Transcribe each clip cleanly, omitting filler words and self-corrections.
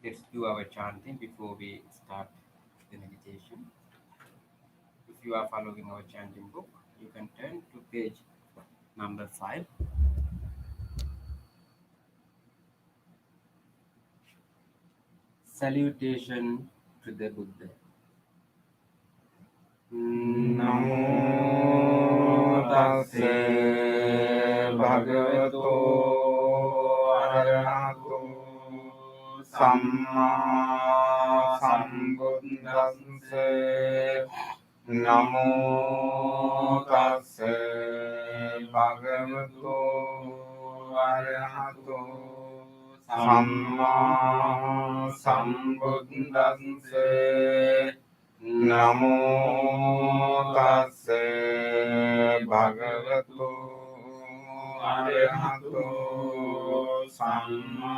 Let's do our chanting before we start the meditation. If you are following our chanting book, you can turn to page number 5. Salutation to the Buddha. Namo tassa bhagavato arahato samma sambuddhassa. Namo tassa bhagavato arahato samma sambuddhassa. Namo tassa bhagavato arahato samma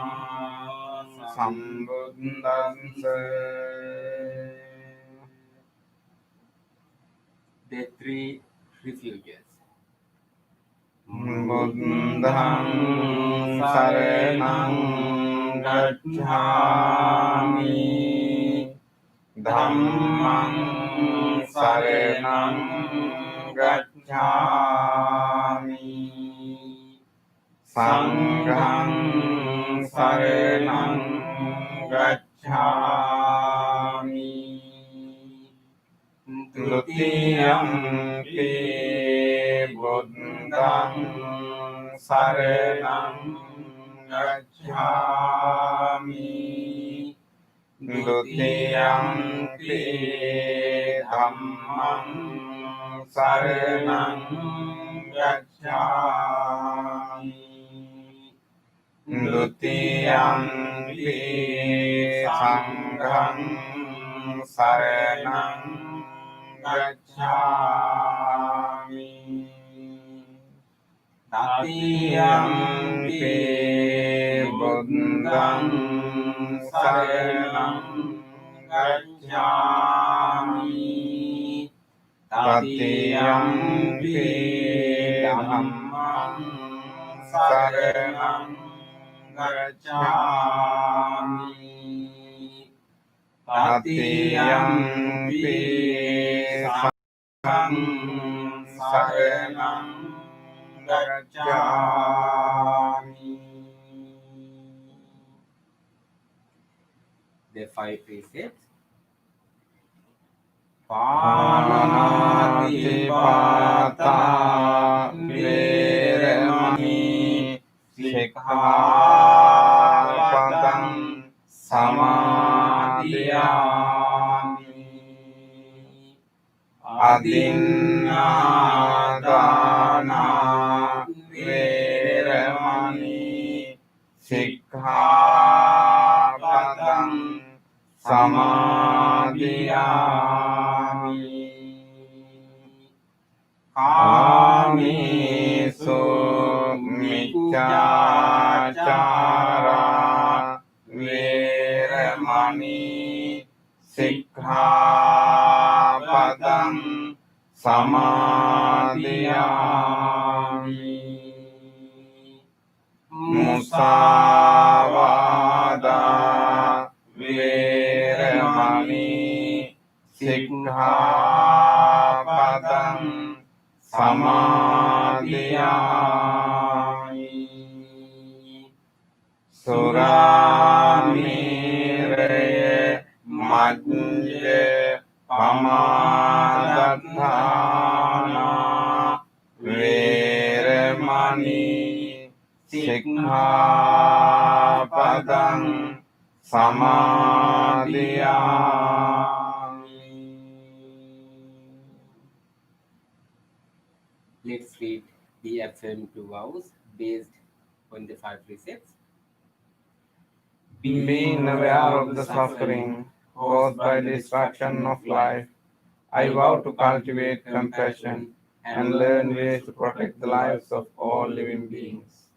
sambuddhassa. The three refuges. Buddham saranam gacchami, dhammam saranam gacchami, sangham saranam gacchami, Dutiyampi buddham saranam gacchami, Dutiyampi dhammam saranam gacchami, Dutiyampi sangham saranam gacchami, Tatiyampi buddham saranam gacchami, Tatiyampi dhammam saranam gacchami, Tatiyampi sangham saranam gacchami. The 5 precepts. Panatipata viremani sikkhapadam samadhiyami, adinādana viremani sikkhapadam samadhiyami, kāmesu micchācārā viremani sikkhapadam samadhiyami, musāvādā viremani sikkhapadam samadhiyami, surameraya majjya pamadatthāna viremani sikkhapadam samadhiyami. Let's read the affirmative vows based on the 5 precepts. Being aware of the suffering caused by the destruction of life, I vow to cultivate compassion and learn ways to protect the lives of all living beings.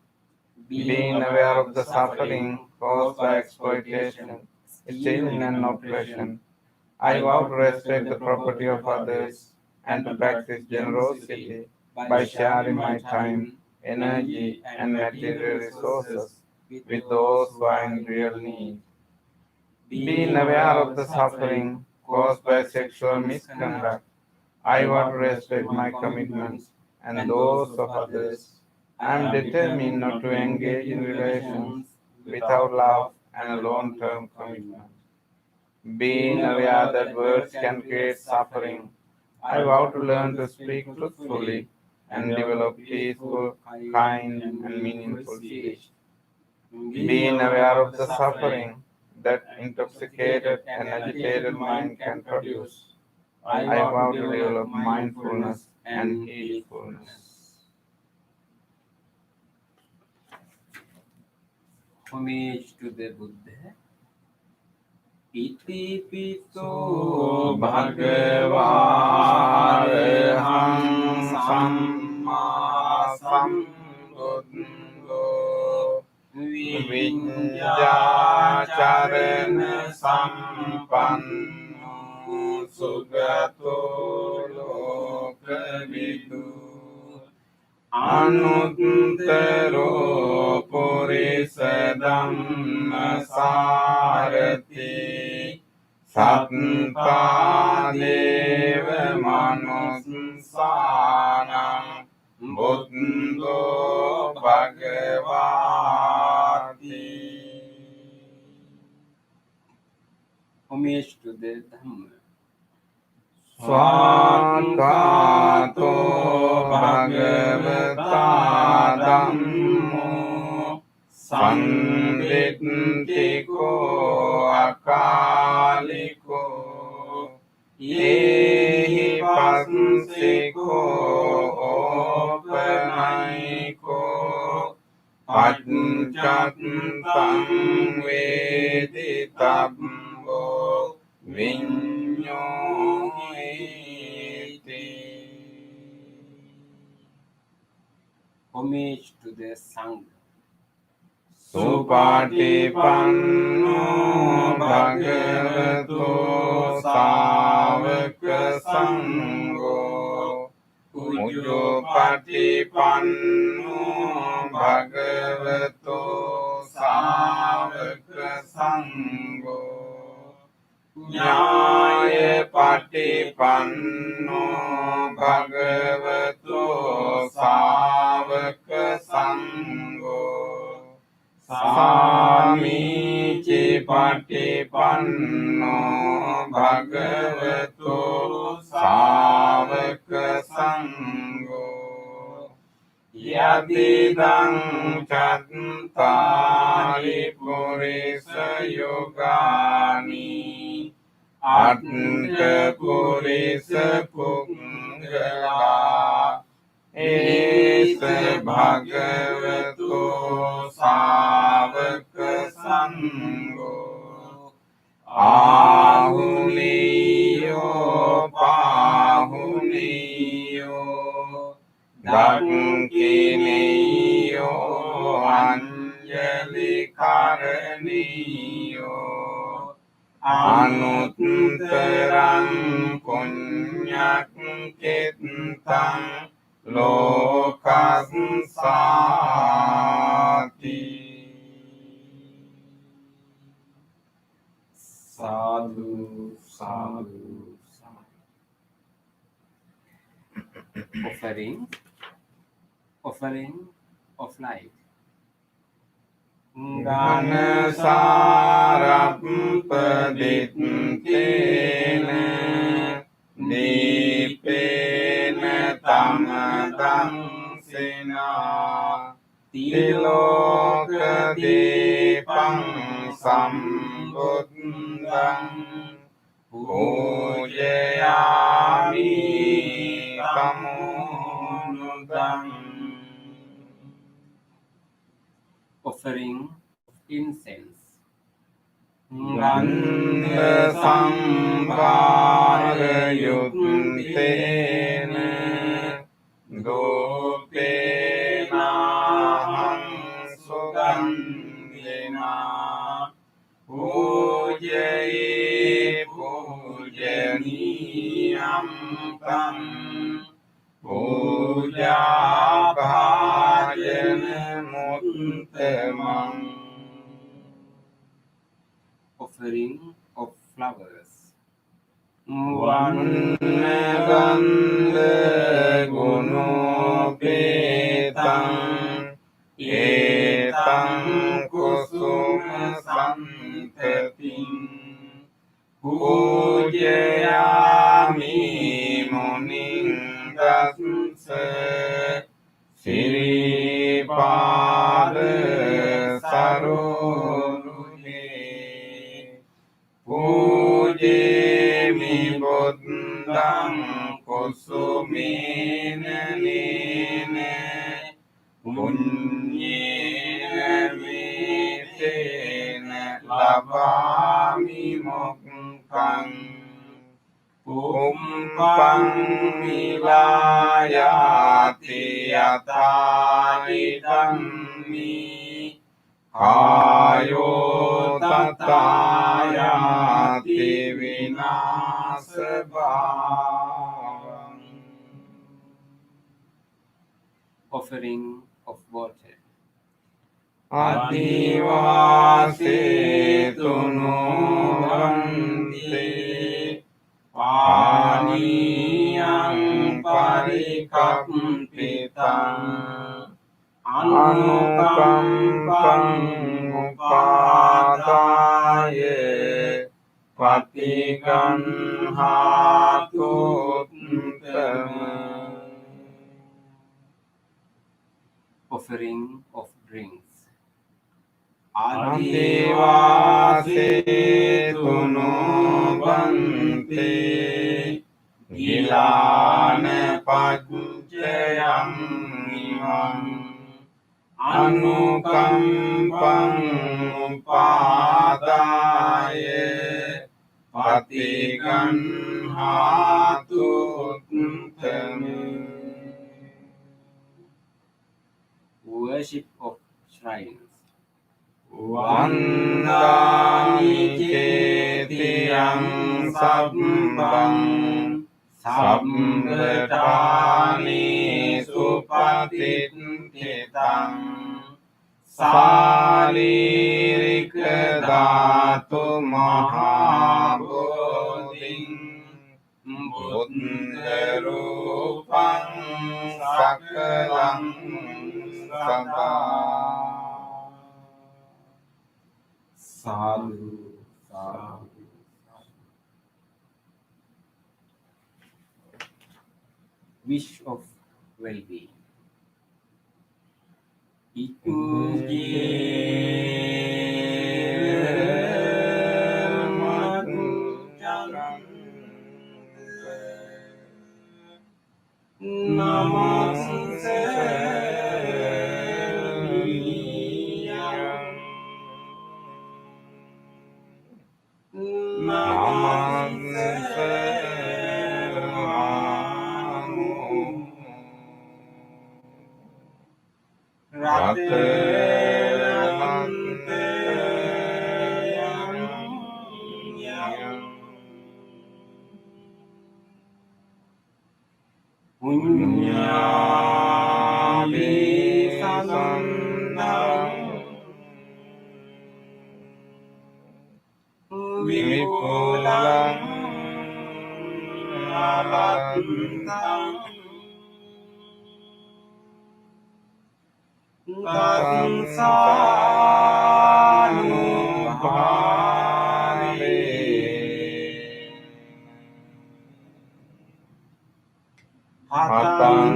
Being aware of the suffering caused by exploitation, stealing, and oppression, I vow to respect the property of others and to practice generosity by sharing my time, energy, and material resources with those who are in real need. Being aware of the suffering caused by sexual misconduct, I want to respect my commitments and those of others. I am determined not to engage in relations without love and a long term commitment. Being aware that words can create suffering, I vow to learn to speak truthfully and develop peaceful, kind, and meaningful speech. Being aware of the suffering that intoxicated and agitated mind can produce, I vow to develop mindfulness and heedfulness. Homage to the Buddha. Iti pito Bhagava Arahang Samma Sambuddho Vijñācarana Sampanno Sugato Lokavidu Anuttaro Purisa Dhamma Sarati Sattādeva Manusānaṁ Buddho Bhagavāti. homage to the Dhamma. Swakato Bhagavata Dhammo Sanditiko Akaliko Yehi Pansiko Opanaiko Panchattam Veditabbo Vinyoiti. Homage to the Sangha. Supatipanno Bhagavato Sāvaka Sangho Ujjopatipanno Bhagavato Sāvaka Sangho Nyāya Patipanno Bhagavato Sāvaka Sangho Sāmīci Patipanno Bhagavato Sāvaka Sangho Yadidang Cattari Purisa Yogani Atta Purisa Punggala Esa Bhagavato Sāvaka Sangho Ahuniyo Pahuniyo Dakkiniyo Anjali Karaniyo Anuttarang Punyakkittang Lokassati. Sadhu, sadhu, sadhu. Offering of light. Ganasarappadittena Dīpena Tamadamsena Tiloka Dīpang Sambuddham Pujayami Tamunudam. Offering incense. Gandha Sambhara Yuttena Dopena Sugandhina Pujaye Pujaniya ยมตังปูญาภายนมุตเตมัง offering of flowers. วันกันเลกุโนปิตังเอตังกุสุมสันเตติงปูเจยามิมุนิงกัสสะสิริปาลสโรลุเนปูเจมิบุตตังกุสุมินเนเนปุญเยวิเตนะลาภามิโมกขังปุมปังมิลายาติยตาอิตัมมิขายโยตัตตายาติวินาศภาวัง offering of water. อติวาสิตุโนวันติปานิยังปริคัปปิตังอนุกัมปังอุปาทายปฏิกันหาตุตมะ offering of drinks. อันติวาสิตุโนวันติกิลานะปัจเจยังอิมังอนุกัมปังอุปาทายปฏิกันหาตุตมะ Worship of shrines. วันดามิเจติยังสัพพังสัพพทานิสุปฏิทิตังสาลีริกดาตุมหาบุติงบุตรูปังสักลังสตา Sadhu, sadhu. Wish of well-being. Vipulam alantam Tansanu Hatang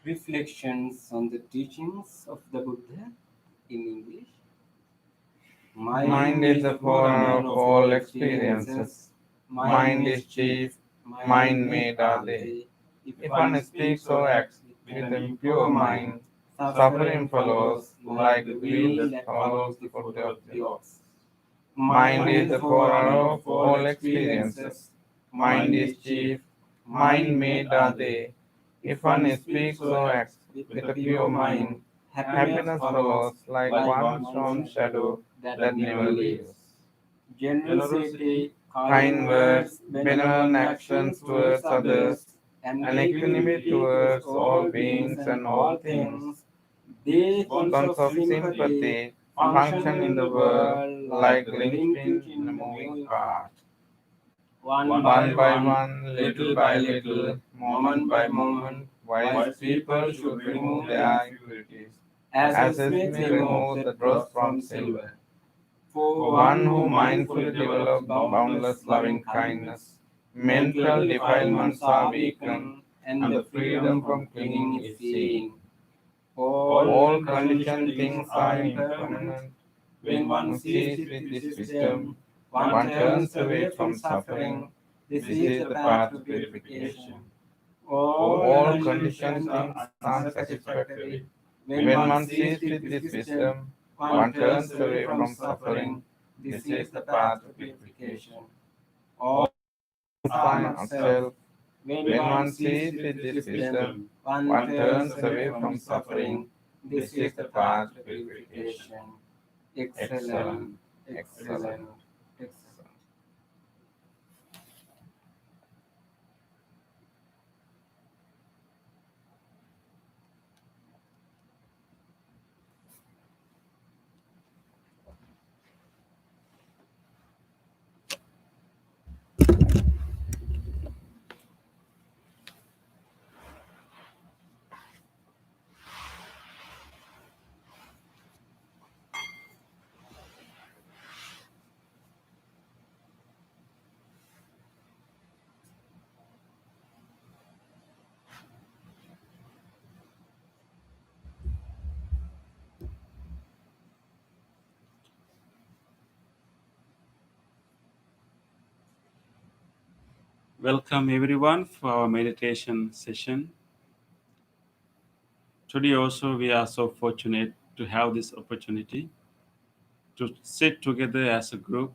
Reflections on the teachings of the Buddha in English. Mind is the forerunner of all experiences. Mind is chief. Mind made are they. If one speaks or acts with an impure mind, suffering follows like the wheel that follows the foot of the ox. Mind is the forerunner of all experiences. Mind is chief. mind-made are they. If one speaks or acts with a pure mind, happiness follows like one storm shadow that never leaves. Generosity, kind Kind words, words, benevolent benevolent actions actions towards towards others, others, and and equanimity equanimity towards towards all all beings beings and and all all things. things. These bonds Bonds of of sympathy sympathy function function in in the the world world like like a linchpin linkage in a in the moving moving cart. part. One One by by one, one, little little by by little, little, moment moment by by moment, moment, wise wise people people should should remove remove their their impurities, as a as a smith smith removes removes the the dross dross from from silver. silver. For One one who who mindfully mindfully develops develops boundless boundless loving loving kindness, kindness, mental mental defilements defilements are are weakened, weakened, and and the the freedom freedom from from clinging clinging is is seen. seen. All All conditioned conditioned things things are are impermanent. impermanent. When one One sees sees with with this this wisdom, wisdom, one one turns turns away away from from suffering. suffering. This This is is the the path path to to purification. purification. All All conditioned conditioned things are things are unsatisfactory. satisfactory. When When one one sees sees with with this this wisdom, wisdom, one one turns turns away away from from suffering. suffering. This This is is the the path path to to purification. purification. All are Find not self. ourselves. When When one one sees sees with with this this wisdom, wisdom, one one turns turns away away from from suffering. suffering. This This is is the the path path to to purification. purification. Excellent, Excellent, excellent. excellent, excellent. Welcome everyone for our meditation session. Today also we are so fortunate to have this opportunity to sit together as a group.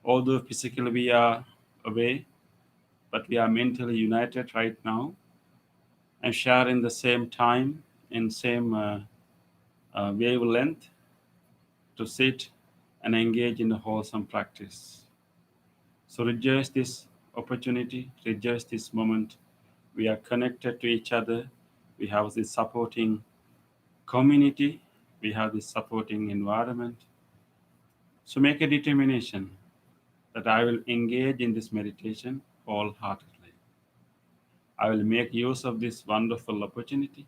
Although physically we are away, but we are mentally united right now and sharing the same time and same wavelength to sit and engage in the wholesome practice. So rejoice this opportunity, rejoice this moment. We are connected to each other. We have this supporting community. We have this supporting environment. So make a determination that I will engage in this meditation wholeheartedly. I will make use of this wonderful opportunity.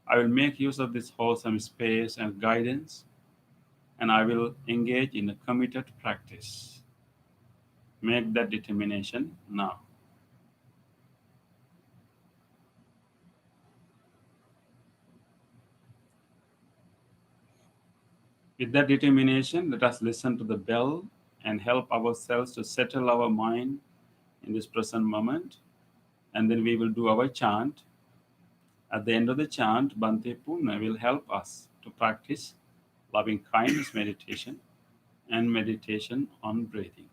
I will make use of this wholesome space and guidance, and I will engage in a committed practice. Make that determination now. With that determination, let us listen to the bell and help ourselves to settle our mind in this present moment. And then we will do our chant. At the end of the chant, Bhante Puna will help us to practice loving kindness meditation and meditation on breathing.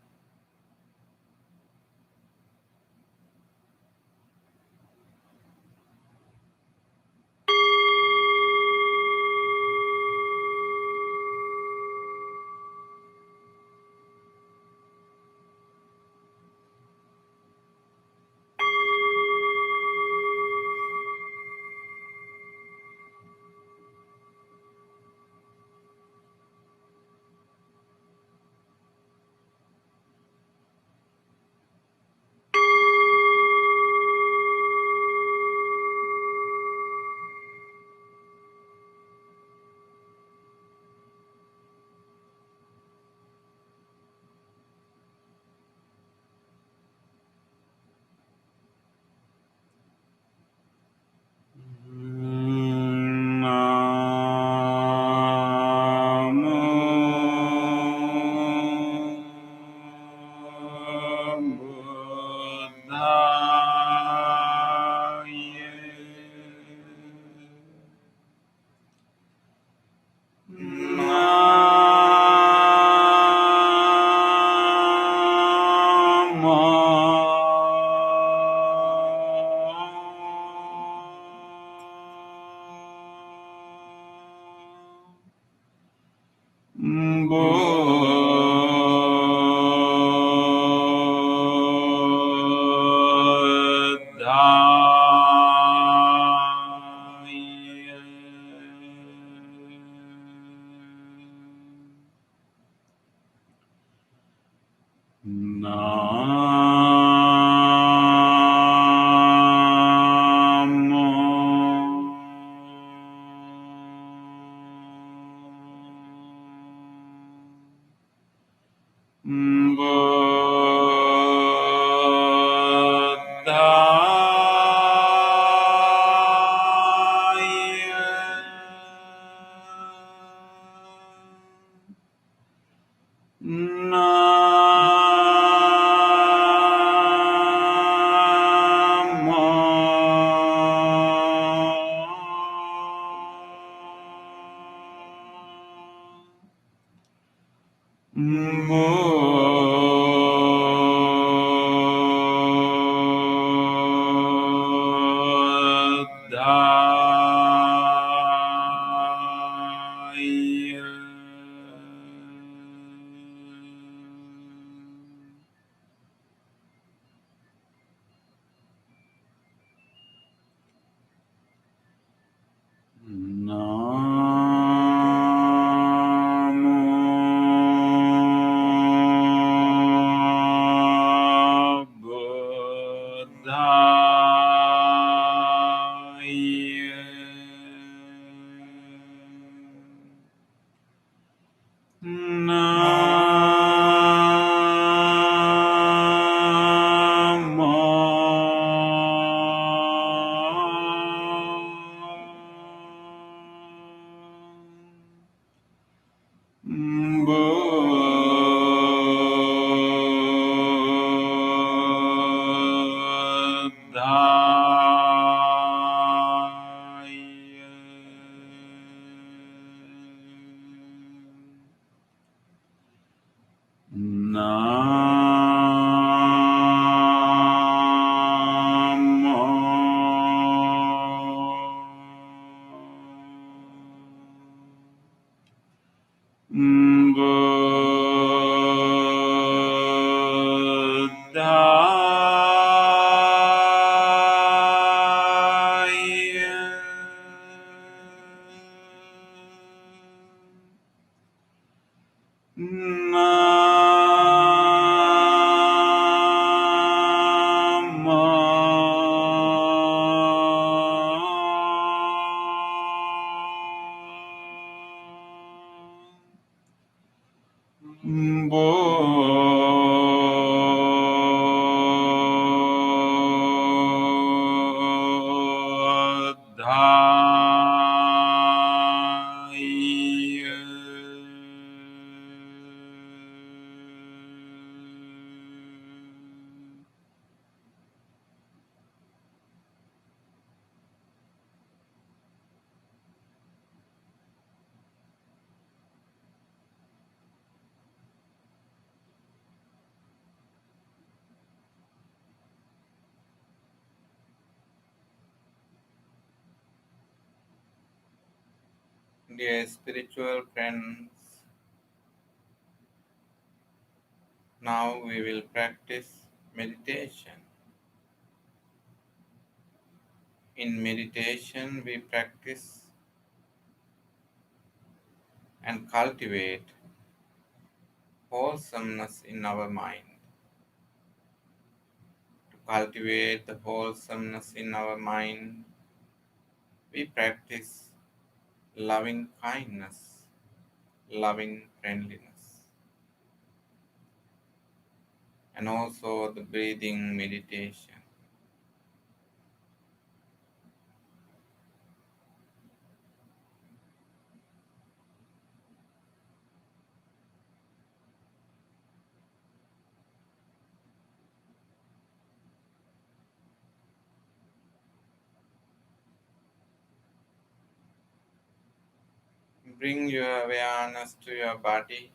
Dear spiritual friends, now we will practice meditation. In meditation, we practice and cultivate wholesomeness in our mind. To cultivate the wholesomeness in our mind, we practice loving kindness, loving friendliness, and also the breathing meditation. Bring your awareness to your body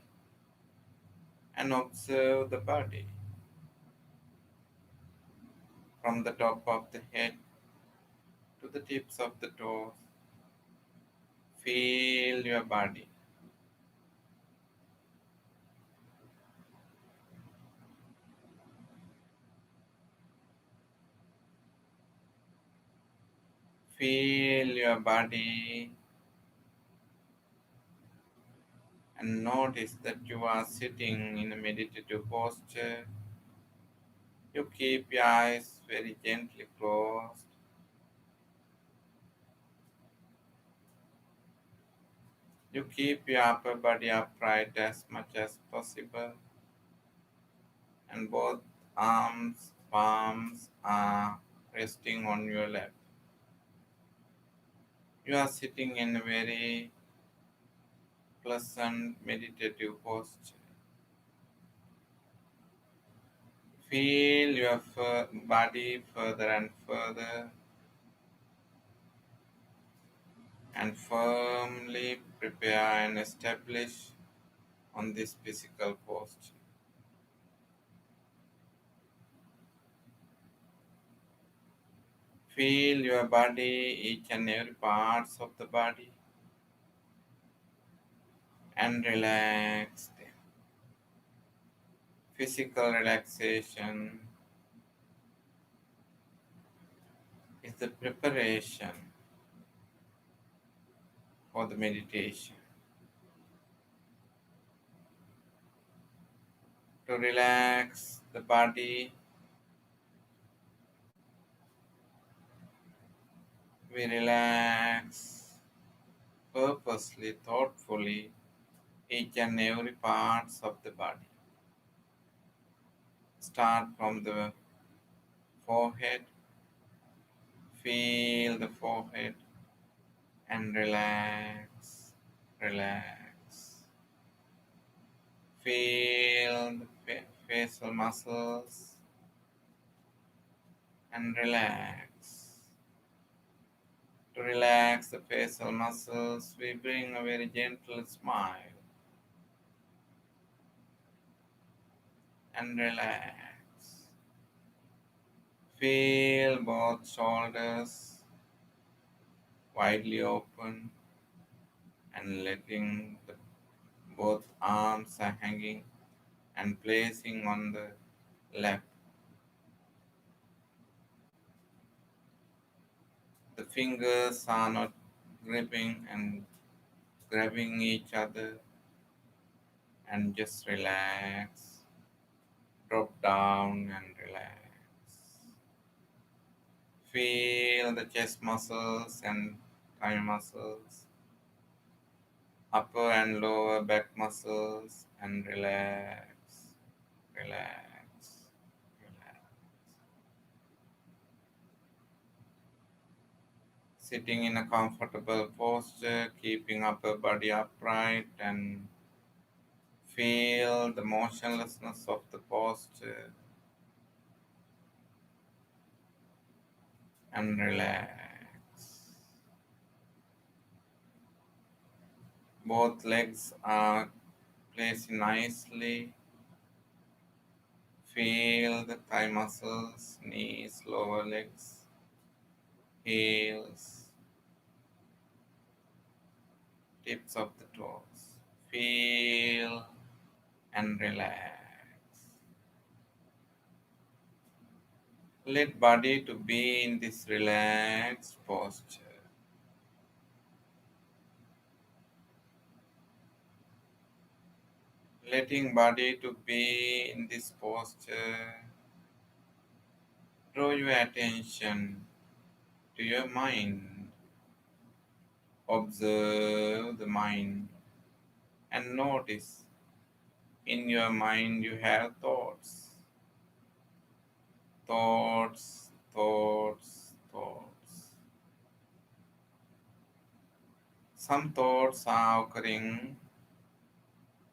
and observe the body from the top of the head to the tips of the toes. Feel your body. Feel your body and notice that you are sitting in a meditative posture. You keep your eyes very gently closed. You keep your upper body upright as much as possible, and both arms, palms are resting on your lap. You are sitting in a very pleasant meditative posture. Feel your body further and further and firmly prepare and establish on this physical posture. Feel your body, each and every parts of the body, and relax them. Physical relaxation is the preparation for the meditation. To relax the body, we relax purposely, thoughtfully, each and every parts of the body. Start from the forehead, feel the forehead and relax, relax. Feel the facial muscles and relax. To relax the facial muscles, we bring a very gentle smile and relax. Feel both shoulders widely open and letting both arms are hanging and placing on the lap. The fingers are not gripping and grabbing each other, and just relax. Drop down and relax. Feel the chest muscles and thigh muscles, upper and lower back muscles, and relax, relax, relax. Sitting in a comfortable posture, keeping upper body upright, and feel the motionlessness of the posture and relax. Both legs are placed nicely. Feel the thigh muscles, knees, lower legs, heels, tips of the toes. Feel and relax. Let body to be in this relaxed posture. Letting body to be in this posture, draw your attention to your mind. Observe the mind and notice in your mind you have thoughts, thoughts, thoughts, thoughts. Some thoughts are occurring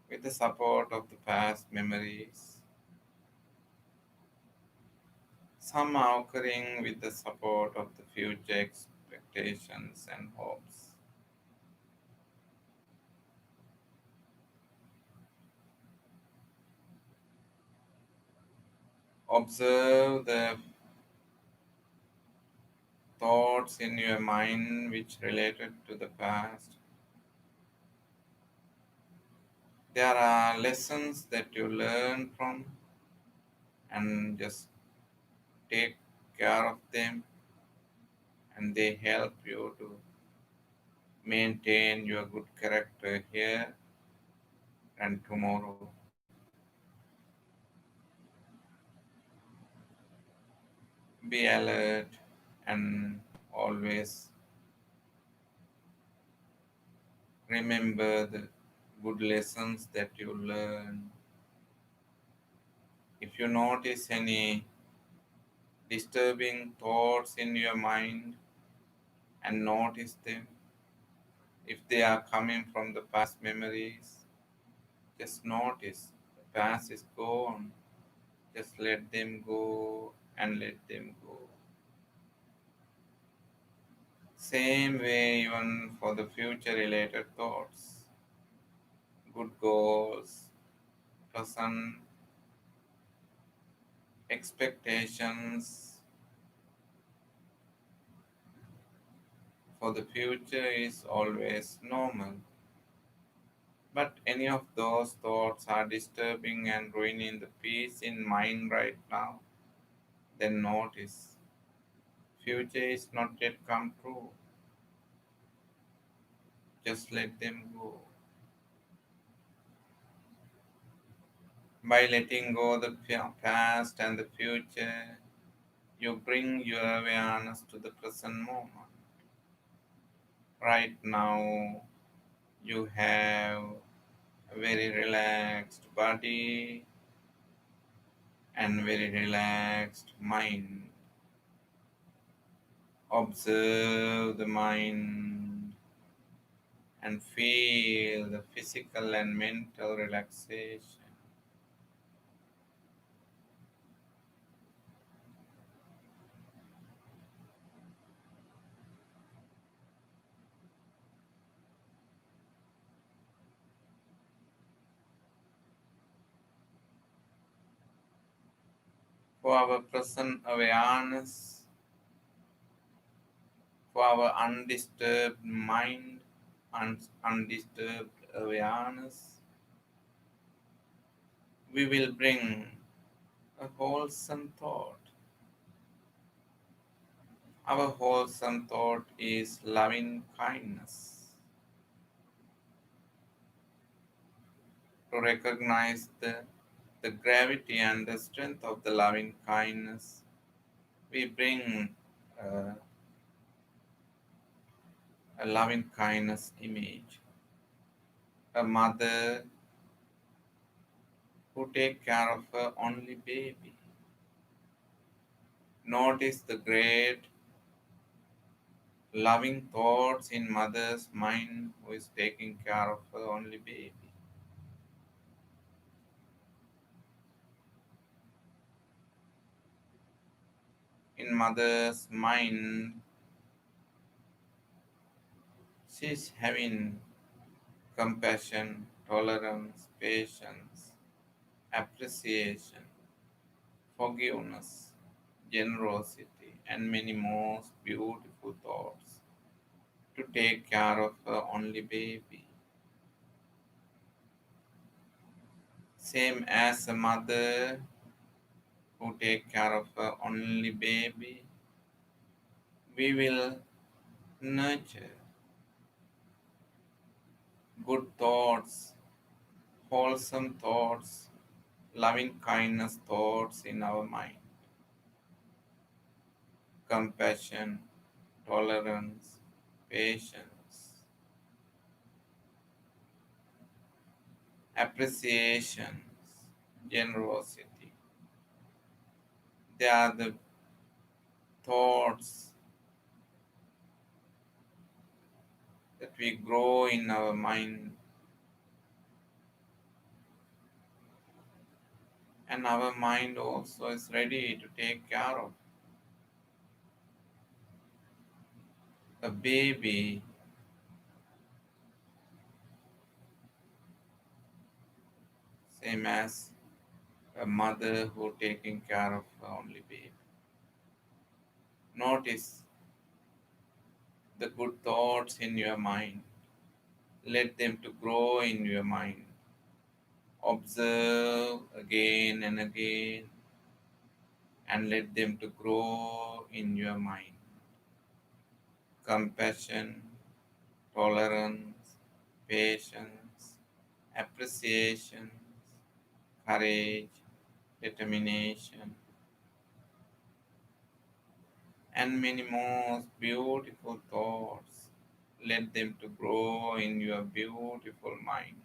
with the support of the past memories. Some are occurring with the support of the future expectations and hopes. Observe the thoughts in your mind which related to the past. There are lessons that you learn from, and just take care of them and they help you to maintain your good character here and tomorrow. Be alert and always remember the good lessons that you learn. If you notice any disturbing thoughts in your mind and notice them, if they are coming from the past memories, just notice the past is gone. Just let them go and let them go. Same way, even for the future related thoughts, good goals, present expectations for the future is always normal. But any of those thoughts are disturbing and ruining the peace in mind right now, then notice future is not yet come true. Just let them go. By letting go the past and the future, you bring your awareness to the present moment. Right now, you have a very relaxed body and very relaxed mind. Observe the mind and feel the physical and mental relaxation. For our present awareness, for our undisturbed mind and undisturbed awareness, we will bring a wholesome thought. Our wholesome thought is loving kindness. To recognize the gravity and the strength of the loving kindness, we bring uh, a loving kindness image. A mother who take care of her only baby. Notice the great loving thoughts in mother's mind who is taking care of her only baby. In mother's mind, she is having compassion, tolerance, patience, appreciation, forgiveness, generosity, and many most beautiful thoughts to take care of her only baby. Same as a mother who take care of her only baby, we will nurture good thoughts, wholesome thoughts, loving kindness thoughts in our mind. Compassion, tolerance, patience, appreciation, generosity. They are the thoughts that we grow in our mind, and our mind also is ready to take care of a baby, same as a mother who taking care of her only baby. Notice the good thoughts in your mind. Let them to grow in your mind. Observe again and again and let them to grow in your mind. compassion, tolerance, patience, appreciation, courage, determination, and many more beautiful thoughts. Let them to grow in your beautiful mind.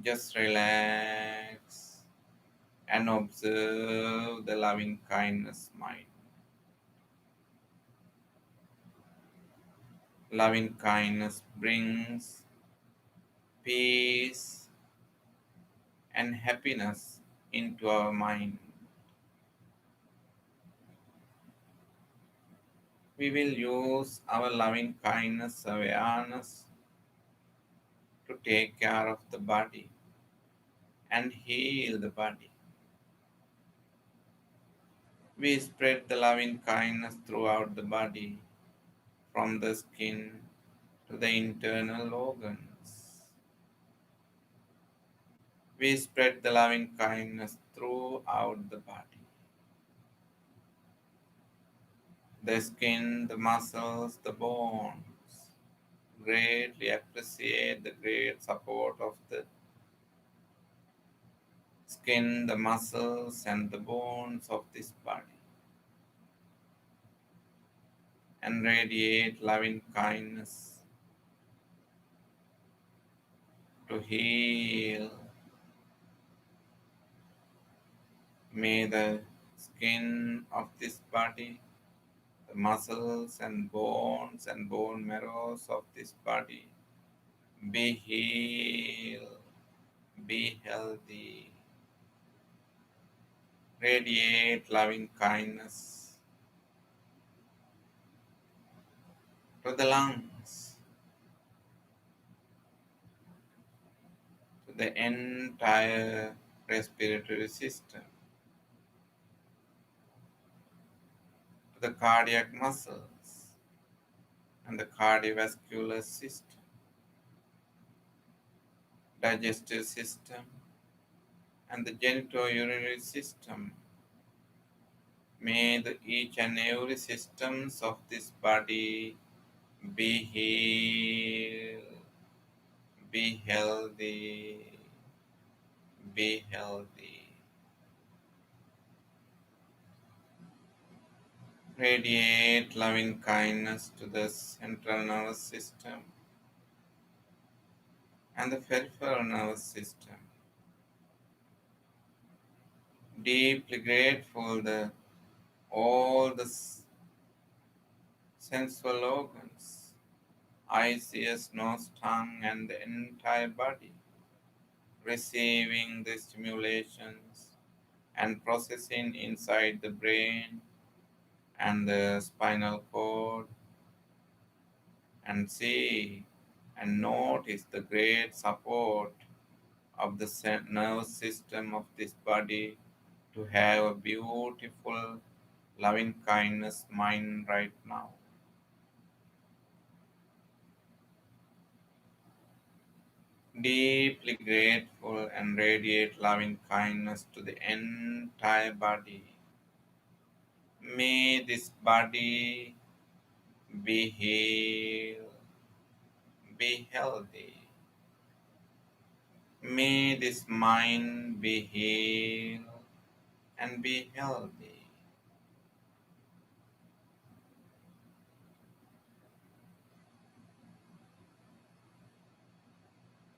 Just relax and observe the loving kindness mind. Loving kindness brings peace and happiness into our mind. We will use our loving kindness awareness to take care of the body and heal the body. We spread the loving kindness throughout the body, from the skin to the internal organs. We spread the loving kindness throughout the body. The skin, the muscles, the bones greatly appreciate the great support of the skin, the muscles, and the bones of this body, and radiate loving kindness to heal. May the skin of this body, the muscles and bones and bone marrows of this body be healed, be healthy. Radiate loving kindness to the lungs, to the entire respiratory system, to the cardiac muscles and the cardiovascular system, digestive system, and the genitourinary system. May each and every systems of this body be healed, be healthy, be healthy. Radiate loving kindness to the central nervous system and the peripheral nervous system. Deeply grateful that all the sensual organs, eyes, ears, nose, tongue, and the entire body, receiving the stimulations and processing inside the brain and the spinal cord, and see and notice the great support of the nervous system of this body to have a beautiful loving kindness mind right now. Deeply grateful and radiate loving kindness to the entire body. May this body be healed, be healthy. May this mind be healed and be healthy.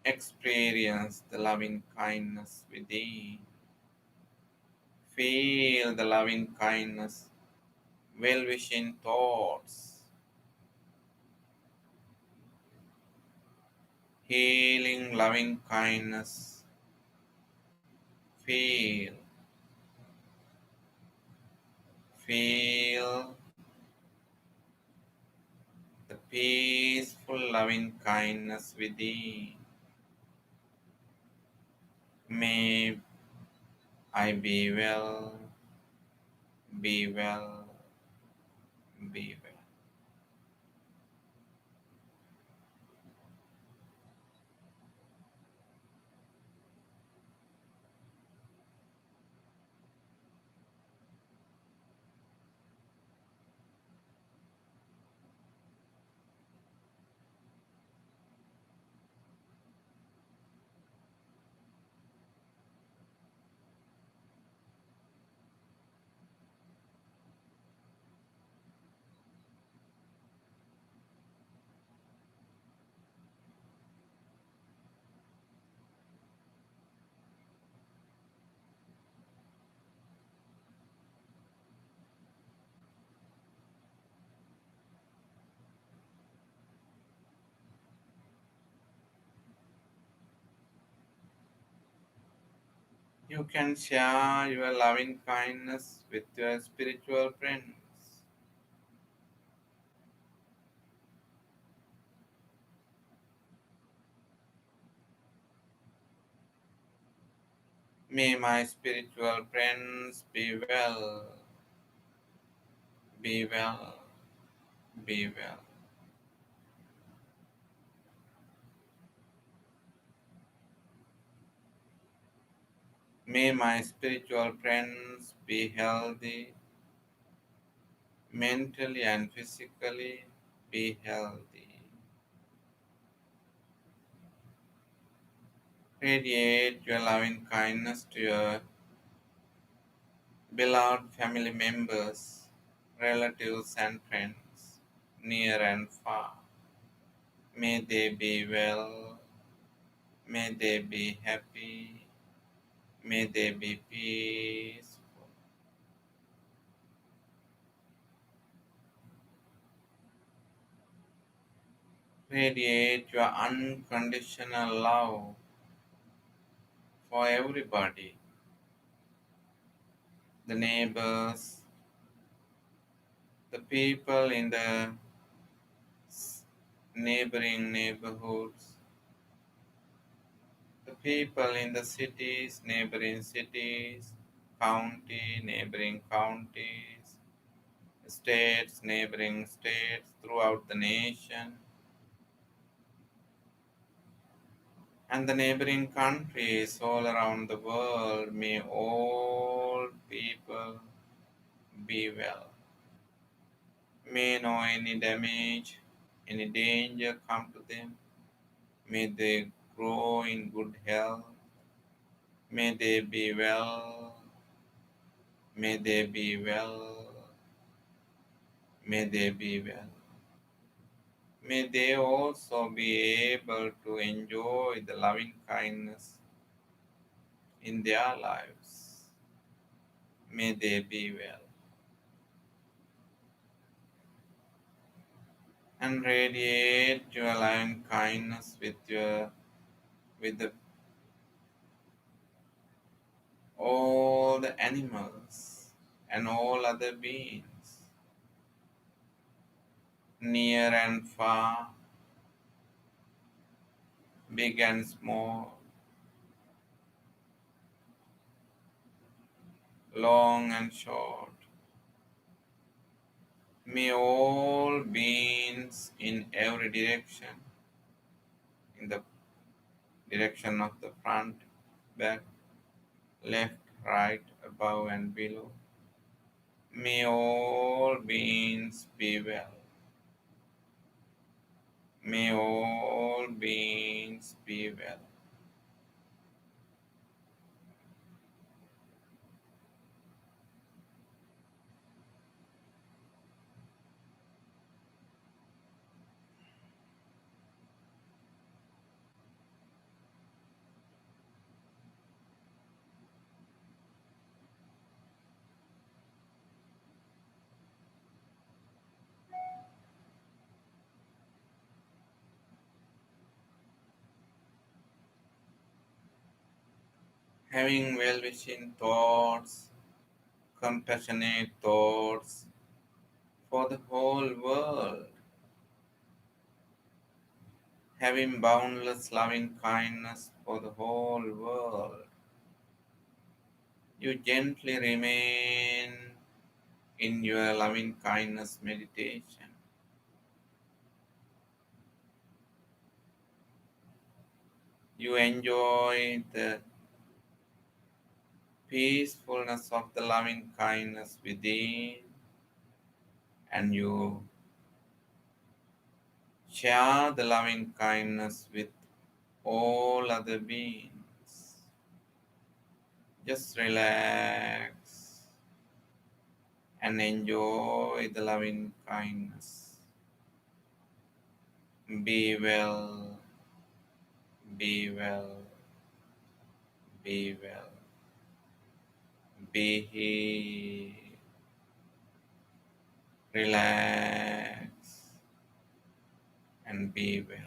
Experience the loving kindness within. Feel the loving kindness, well wishing thoughts, healing loving kindness. Feel, feel the peaceful loving kindness within. May I be well, be well, be well. You can share your loving kindness with your spiritual friends. May my spiritual friends be well, be well, be well. May my spiritual friends be healthy, mentally and physically be healthy. Radiate your loving kindness to your beloved family members, relatives, and friends, near and far. May they be well, may they be happy, may they be peaceful. Radiate your unconditional love for everybody, the neighbors, the people in the neighboring neighborhoods, the people in the cities, neighboring cities, county, neighboring counties, states, neighboring states, throughout the nation, and the neighboring countries all around the world. May all people be well. May no any damage, any danger come to them. May they grow in good health. May they be well. May they be well. May they be well. May they also be able to enjoy the loving kindness in their lives. May they be well. And radiate your loving kindness with all the animals and all other beings, near and far, big and small, long and short. May all beings in every direction, in the direction of the front, back, left, right, above, and below, may all beings be well. May all beings be well. Having well wishing thoughts, compassionate thoughts for the whole world, having boundless loving kindness for the whole world, you gently remain in your loving kindness meditation. You enjoy the peacefulness of the loving kindness within, and you share the loving kindness with all other beings. Just relax and enjoy the loving kindness. Be well, be well, be well, be here, relax, and be well.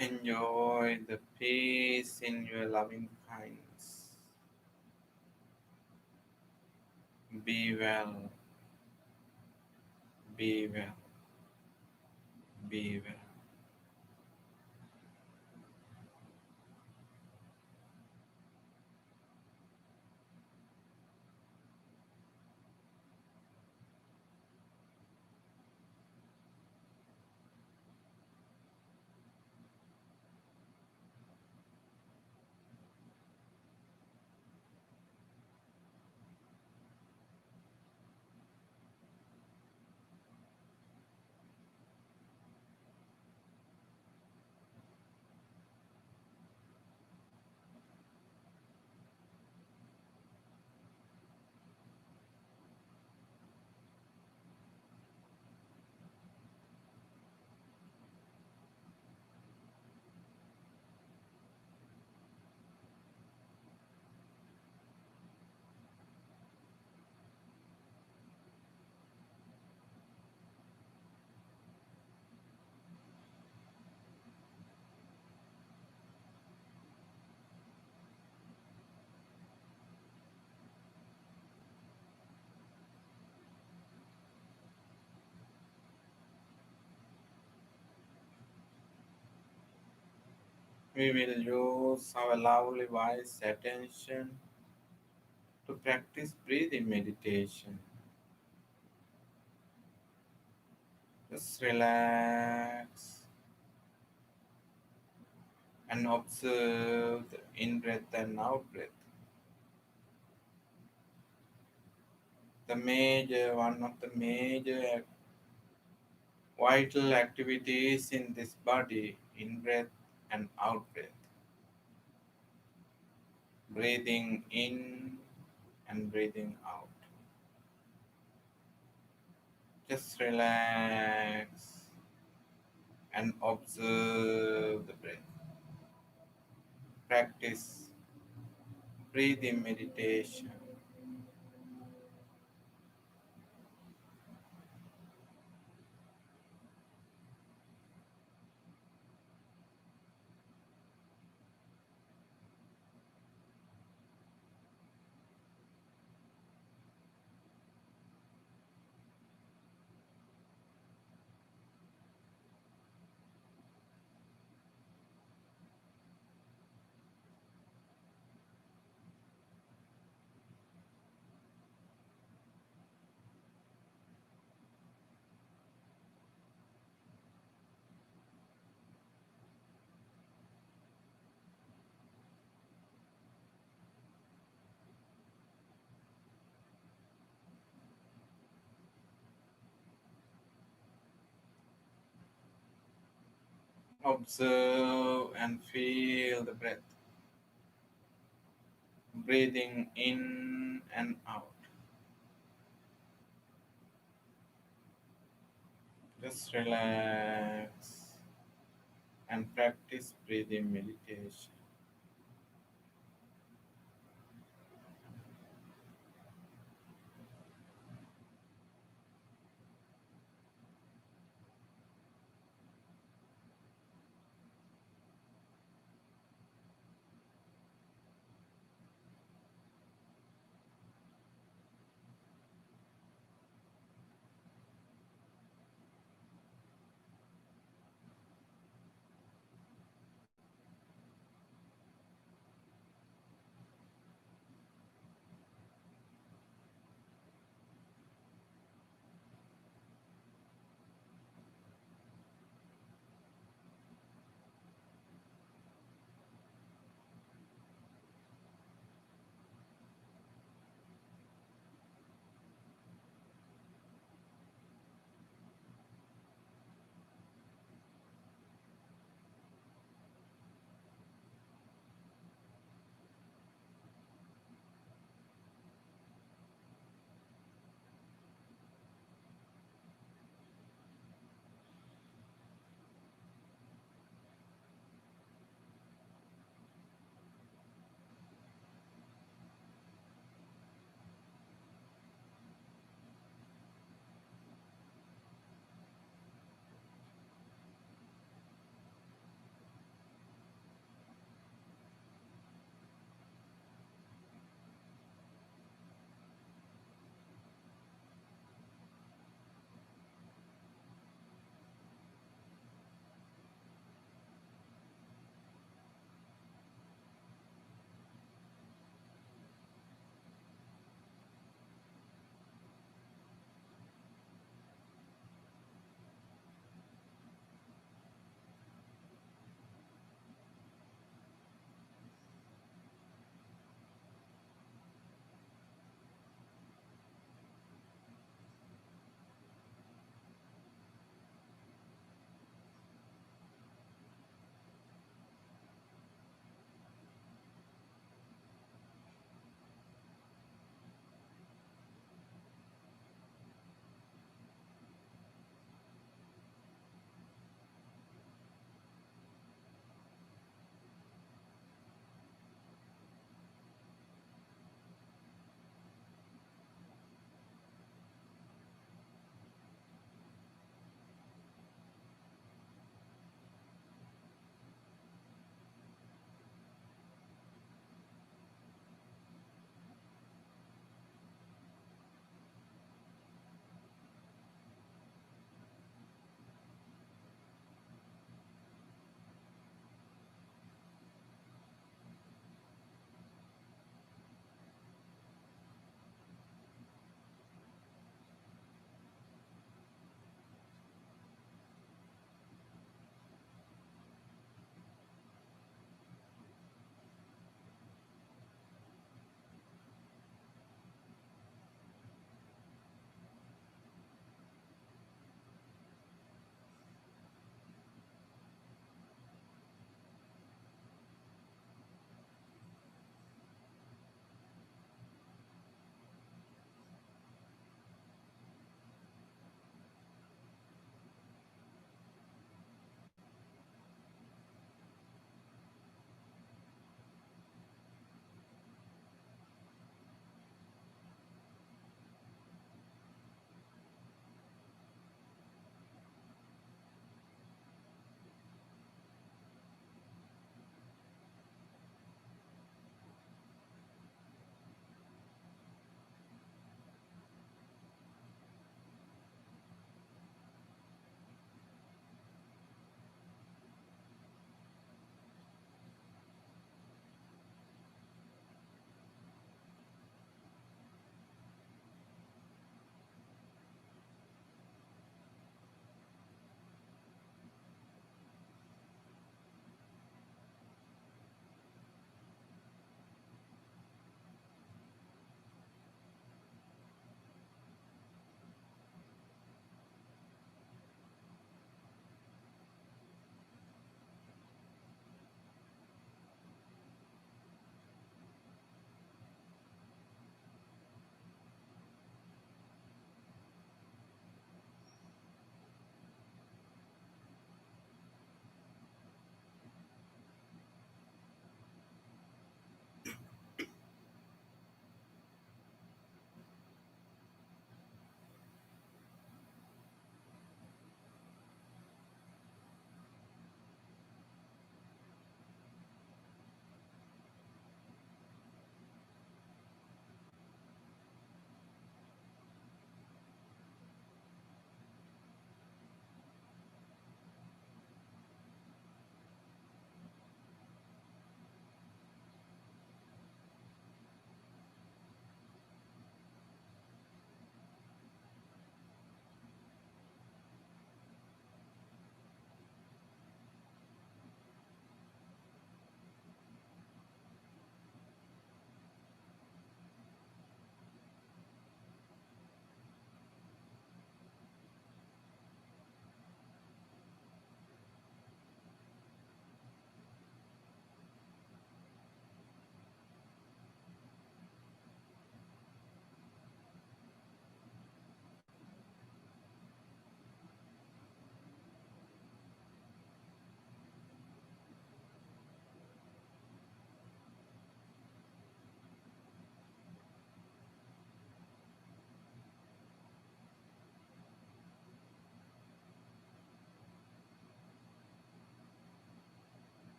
Enjoy the peace in your loving kindness. Be well, be well, be well. We will use our lovely voice attention to practice breathing meditation. Just relax and observe the in breath and out breath. One of the major vital activities in this body, in breath and out breath. Breathing in and breathing out. Just relax and observe the breath. Practice breathing meditation. Observe and feel the breath. Breathing in and out. Just relax and practice breathing meditation.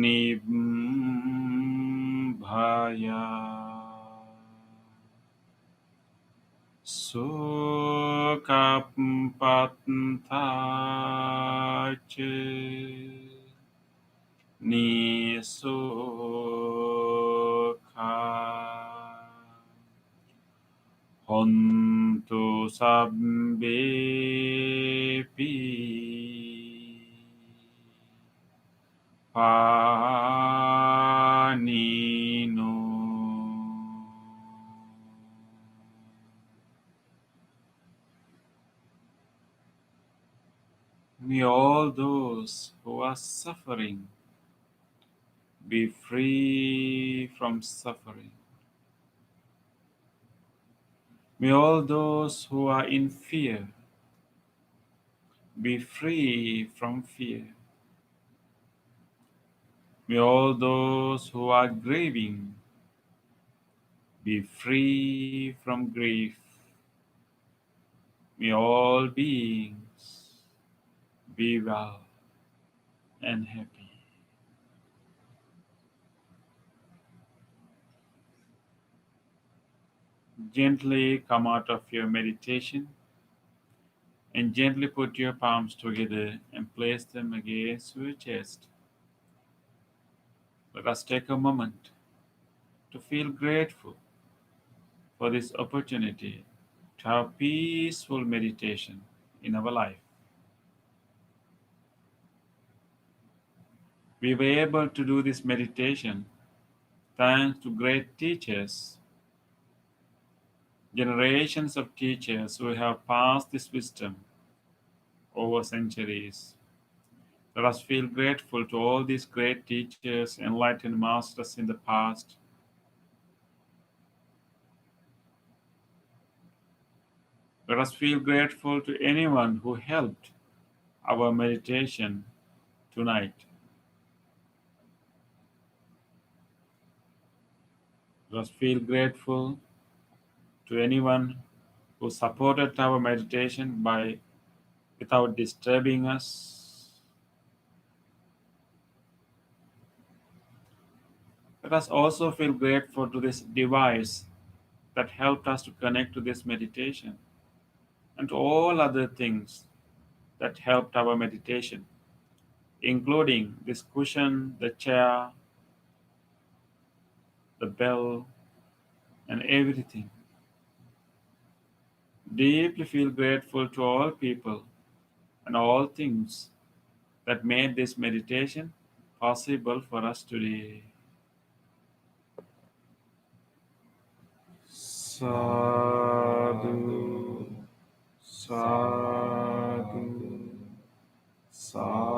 Nibbhaya Sukapanthache Nisukha Hontu Sabbepi Panino. May all those who are suffering be free from suffering. May all those who are in fear be free from fear. May all those who are grieving be free from grief. May all beings be well and happy. Gently come out of your meditation and gently put your palms together and place them against your chest. Let us take a moment to feel grateful for this opportunity to have peaceful meditation in our life. We were able to do this meditation thanks to great teachers, generations of teachers who have passed this wisdom over centuries. Let us feel grateful to all these great teachers, enlightened masters in the past. Let us feel grateful to anyone who helped our meditation tonight. Let us feel grateful to anyone who supported our meditation without disturbing us. Let us also feel grateful to this device that helped us to connect to this meditation and to all other things that helped our meditation, including this cushion, the chair, the bell, and everything. Deeply feel grateful to all people and all things that made this meditation possible for us today. Sadhu, sadhu, sadhu.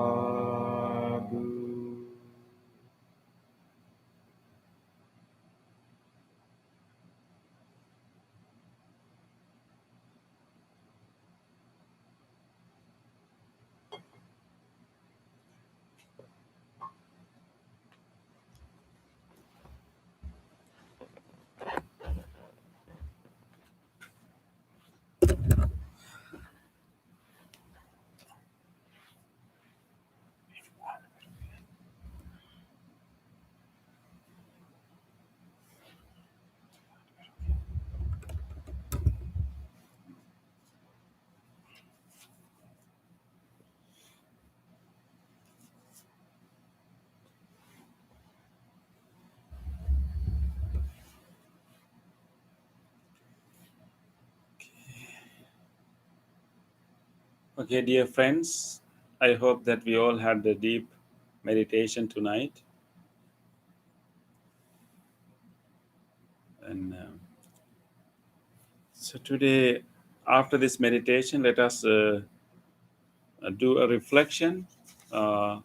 Okay, dear friends, I hope that we all had the deep meditation tonight. And so today, after this meditation, let us do a reflection uh,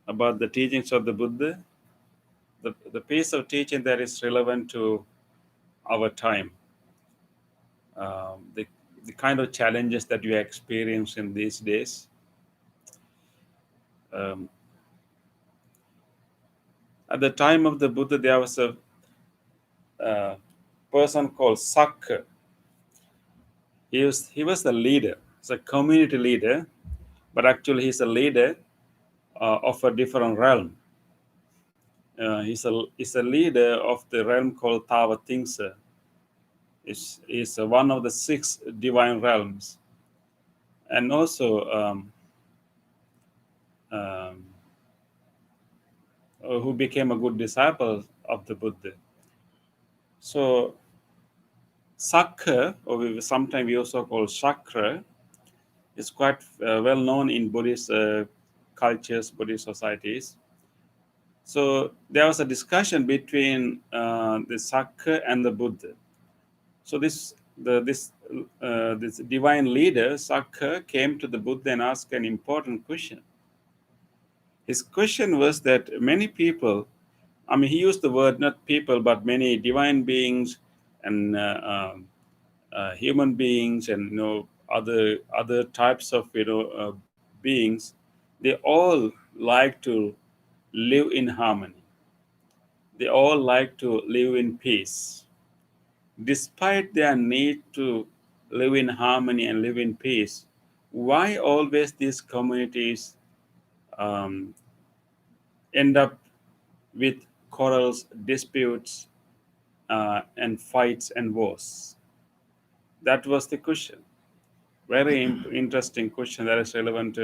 about the teachings of the Buddha, the piece of teaching that is relevant to our time, the kind of challenges that we experience in these days. Um, at the time of the Buddha, there was a person called Sakka. He was the leader. He's a community leader, but actually he's a leader of a different realm. He's a leader of the realm called Tava Tingsa. Is one of the 6 divine realms, and also um, who became a good disciple of the Buddha. So Sakha, or sometimes we also call Chakra, is quite well known in Buddhist cultures, Buddhist societies. So there was a discussion between the Sakha and the Buddha. So this divine leader Sakha came to the Buddha and asked an important question. His question was that many people, I mean, he used the word not people, but many divine beings and human beings, and other types of beings, they all like to live in harmony. They all like to live in peace. Despite their need to live in harmony and live in peace, why always these communities um, end up with quarrels, disputes, and fights and wars? That was the question. Very interesting question that is relevant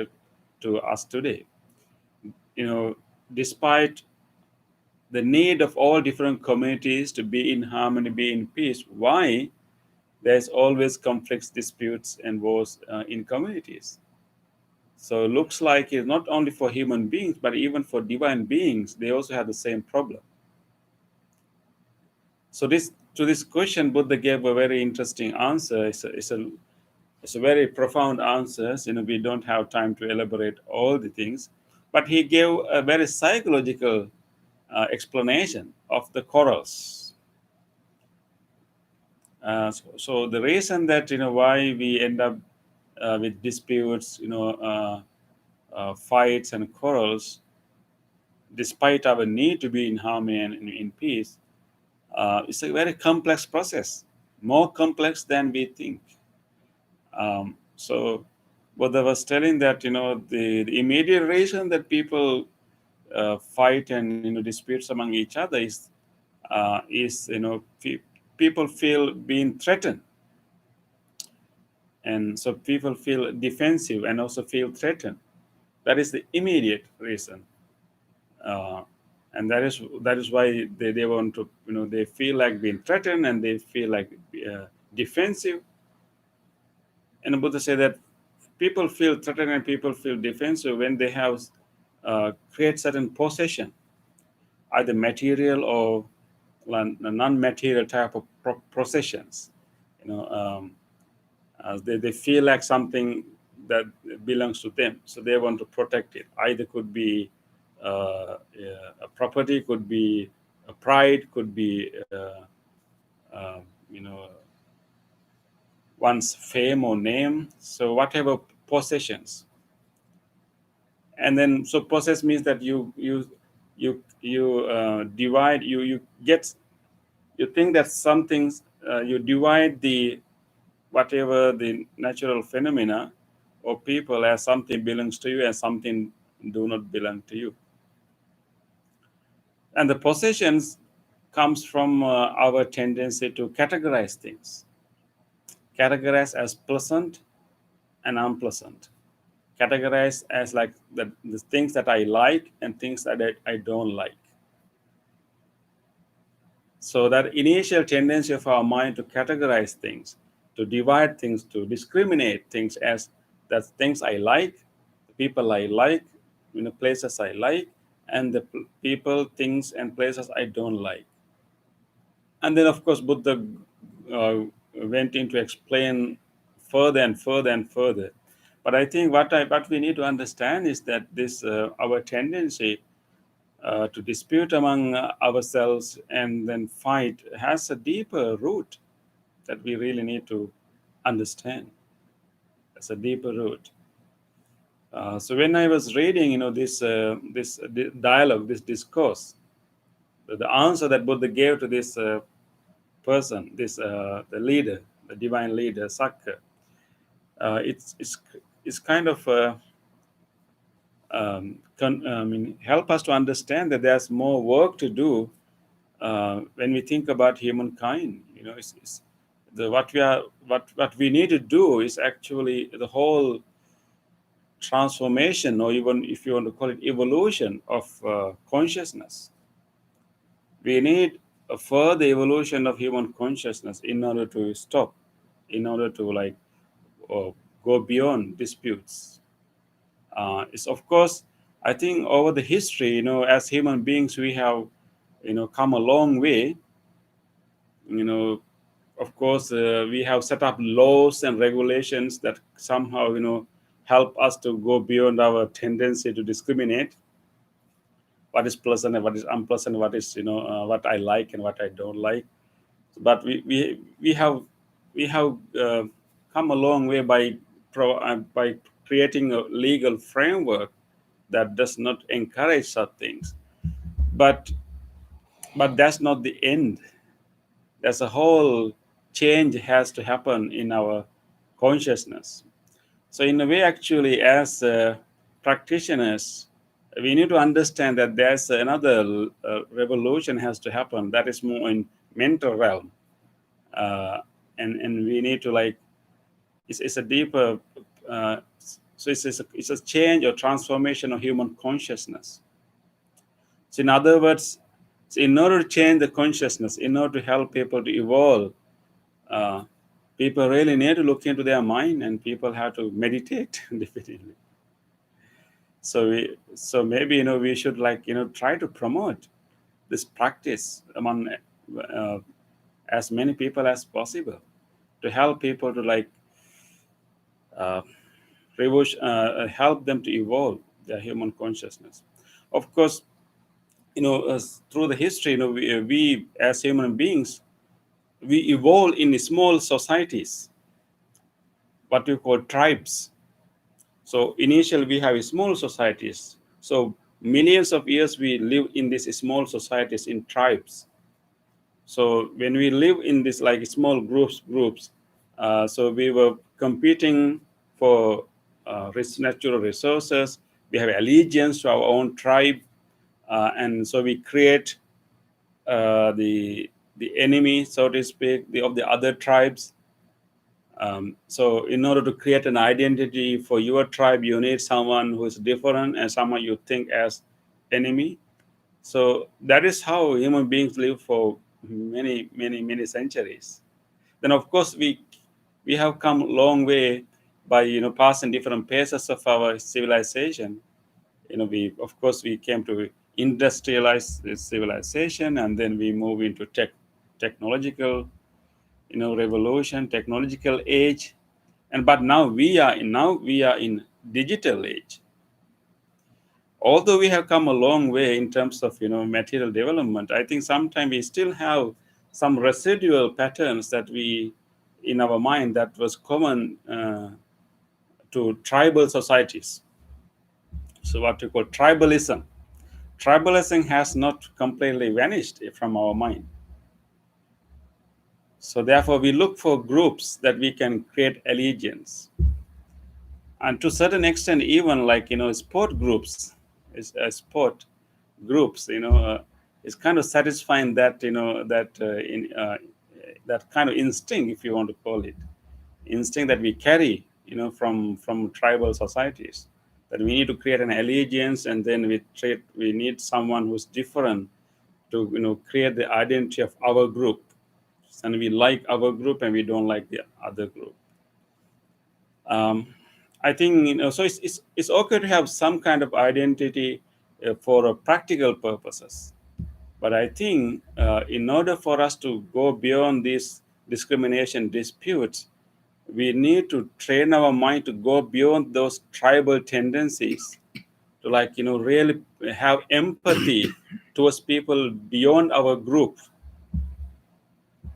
to us today. Despite the need of all different communities to be in harmony, be in peace, why there's always conflicts, disputes, and wars in communities? So it looks like it's not only for human beings, but even for divine beings, they also have the same problem. So to this question, Buddha gave a very interesting answer. It's a very profound answer. We don't have time to elaborate all the things, but he gave a very psychological explanation of the quarrels. So the reason that why we end up with disputes, fights and quarrels, despite our need to be in harmony and in peace, it's a very complex process, more complex than we think. So Buddha was telling that the immediate reason that people fight and disputes among each other is people feel being threatened, and so people feel defensive and also feel threatened. That is the immediate reason, and that is why they want to they feel like being threatened and they feel like defensive. And the Buddha said that people feel threatened and people feel defensive when they have create certain possession, either material or non-material type of possessions. They feel like something that belongs to them, so they want to protect it. Either could be a property, could be a pride, could be one's fame or name. So whatever possessions, and then so possess means that you divide, you get, you think that some things, you divide the whatever the natural phenomena or people as something belongs to you and something do not belong to you. And the possessions comes from our tendency to categorize things, categorize as pleasant and unpleasant, categorize as like the things that I like and things that I don't like. So that initial tendency of our mind to categorize things, to divide things, to discriminate things as that things I like, the people I like, places I like, and the people, things, and places I don't like. And then, of course, Buddha went in to explain further and further and further. But I think what we need to understand is that this our tendency to dispute among ourselves and then fight has a deeper root that we really need to understand. It's a deeper root. So when I was reading, this dialogue, this discourse, the answer that Buddha gave to this person, this the leader, the divine leader, Sakka, it's kind of help us to understand that there's more work to do when we think about humankind. What we need to do is actually the whole transformation, or even if you want to call it evolution of consciousness. We need a further evolution of human consciousness in order to stop, in order to uh, go beyond disputes. It's of course, I think over the history, as human beings, we have, come a long way. Of course, we have set up laws and regulations that somehow, help us to go beyond our tendency to discriminate what is pleasant and what is unpleasant, what is, what I like and what I don't like. But we have come a long way by creating a legal framework that does not encourage such things. But that's not the end. There's a whole change has to happen in our consciousness. So in a way, actually, as practitioners, we need to understand that there's another revolution has to happen that is more in mental realm, and we need to it's a deeper. So it's a change or transformation of human consciousness. So in other words, in order to change the consciousness, in order to help people to evolve, people really need to look into their mind, and people have to meditate definitely. So maybe we should try to promote this practice among as many people as possible, to help people to uh, help them to evolve their human consciousness. Of course, through the history, we as human beings, we evolve in small societies, what we call tribes. So initially we have small societies. So millions of years we live in these small societies in tribes. So when we live in this small groups, so we were competing for natural resources. We have allegiance to our own tribe, and so we create the enemy, so to speak, of the other tribes. So in order to create an identity for your tribe, you need someone who is different and someone you think as enemy. So that is how human beings live for many centuries. Then of course we have come a long way by passing different phases of our civilization. We came to industrialized civilization, and then we move into technological revolution, technological age, but now we are in digital age. Although we have come a long way in terms of material development, I think sometimes we still have some residual patterns that we in our mind that was common to tribal societies. So what we call tribalism. Tribalism has not completely vanished from our mind. So therefore, we look for groups that we can create allegiance, and to a certain extent, even sport groups, sport groups, is kind of satisfying that that kind of instinct, if you want to call it, instinct that we carry, from tribal societies, that we need to create an allegiance, and then we need someone who's different to create the identity of our group, and we like our group and we don't like the other group. I think so. It's okay to have some kind of identity for practical purposes, but I think in order for us to go beyond these discrimination disputes, we need to train our mind to go beyond those tribal tendencies, to really have empathy towards people beyond our group.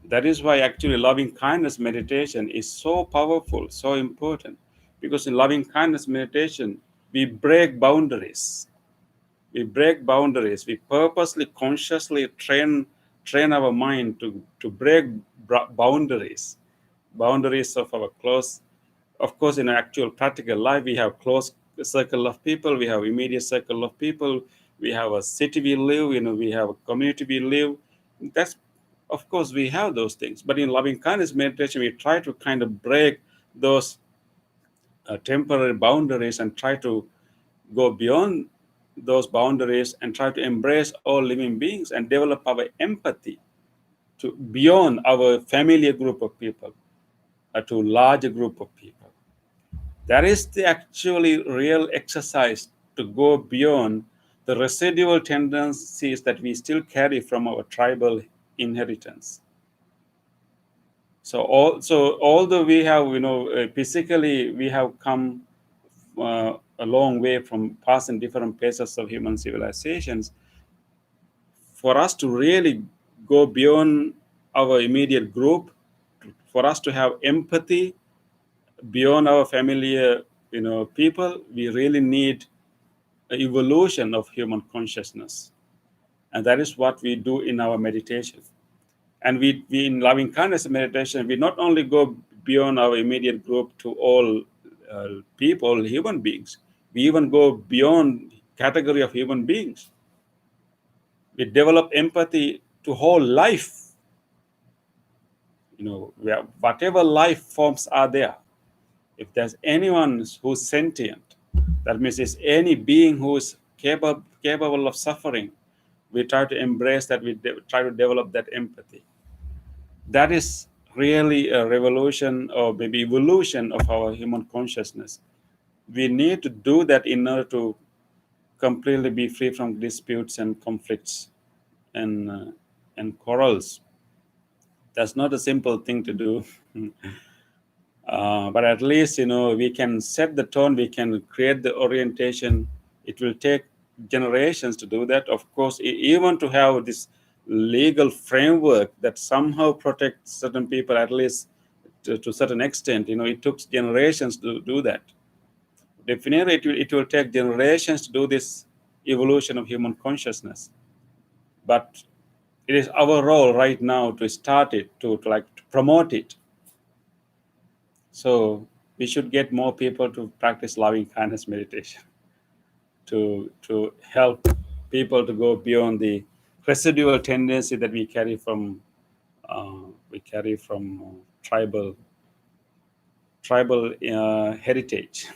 That is why actually loving kindness meditation is so powerful, so important, because in loving kindness meditation, we break boundaries. We break boundaries. We purposely, consciously train our mind to break boundaries of our close. Of course, in actual practical life, we have close circle of people, we have immediate circle of people, we have a city we live, we have a community we live. That's, of course, we have those things. But in loving kindness meditation, we try to kind of break those temporary boundaries and try to go beyond those boundaries and try to embrace all living beings and develop our empathy to beyond our familiar group of people, to larger group of people. That is the actually real exercise to go beyond the residual tendencies that we still carry from our tribal inheritance. So although we have, physically we have come a long way from past and different phases of human civilizations, for us to really go beyond our immediate group, for us to have empathy beyond our familiar, people, we really need an evolution of human consciousness, and that is what we do in our meditation. And we in loving kindness meditation, we not only go beyond our immediate group to all people, human beings, we even go beyond category of human beings. We develop empathy to whole life. Whatever life forms are there, if there's anyone who's sentient, that means it's any being who is capable of suffering, we try to embrace that, we try to develop that empathy. That is really a revolution or maybe evolution of our human consciousness. We need to do that in order to completely be free from disputes and conflicts and quarrels. That's not a simple thing to do. But at least, we can set the tone, we can create the orientation. It will take generations to do that. Of course, even to have this legal framework that somehow protects certain people, at least to a certain extent, it took generations to do that. Definitely, it will take generations to do this evolution of human consciousness. But it is our role right now to start it, to promote it. So we should get more people to practice loving kindness meditation, to help people to go beyond the residual tendency that we carry from tribal heritage.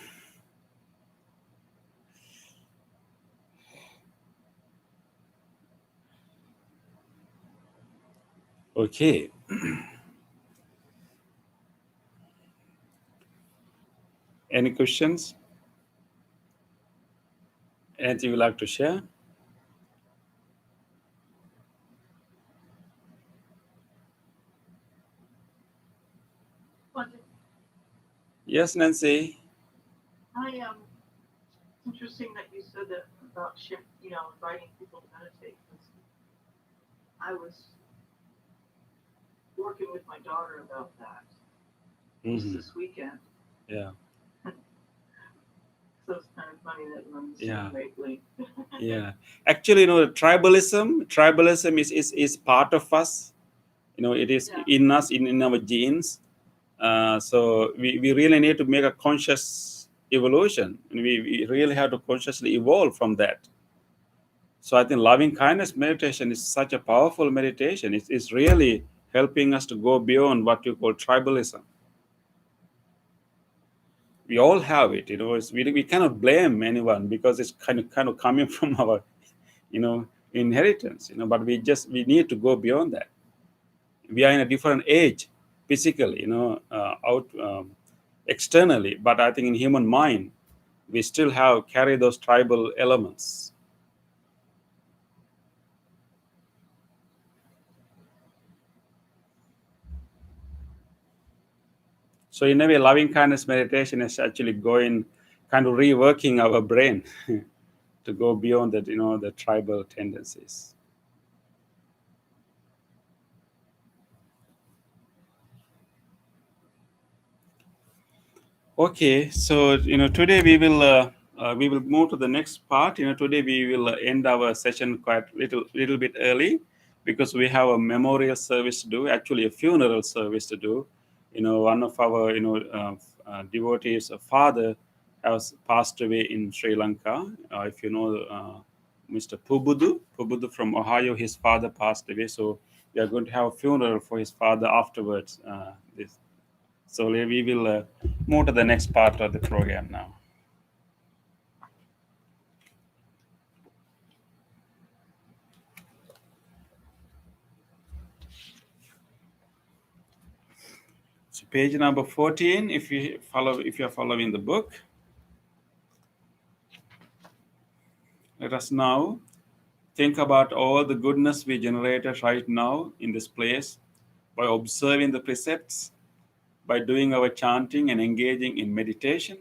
Okay. Any questions? Anything you'd like to share? Yes, Nancy. It's interesting that you said that about inviting people to meditate. 'Cause I was working with my daughter about that just this weekend. Yeah. So it's kind of funny that runs Yeah. lately. Yeah. Actually, tribalism is part of us. It is in us, in our genes. So we really need to make a conscious evolution, and we really have to consciously evolve from that. So I think loving kindness meditation is such a powerful meditation. It's really helping us to go beyond what you call tribalism. We all have it. We cannot blame anyone because it's kind of coming from our, inheritance. But we need to go beyond that. We are in a different age, physically, externally. But I think in human mind, we still carry those tribal elements. So in a way, loving kindness meditation is actually kind of reworking our brain to go beyond that, the tribal tendencies. Okay, so today we will move to the next part. Today we will end our session quite little bit early because we have a memorial service to do, actually a funeral service to do. One of our devotees, a father, has passed away in Sri Lanka. If you know Mr. Pubudu from Ohio, his father passed away. So we are going to have a funeral for his father afterwards. So we will move to the next part of the program now. So page number 14, if you are following the book. Let us now think about all the goodness we generated right now in this place by observing the precepts, by doing our chanting and engaging in meditation.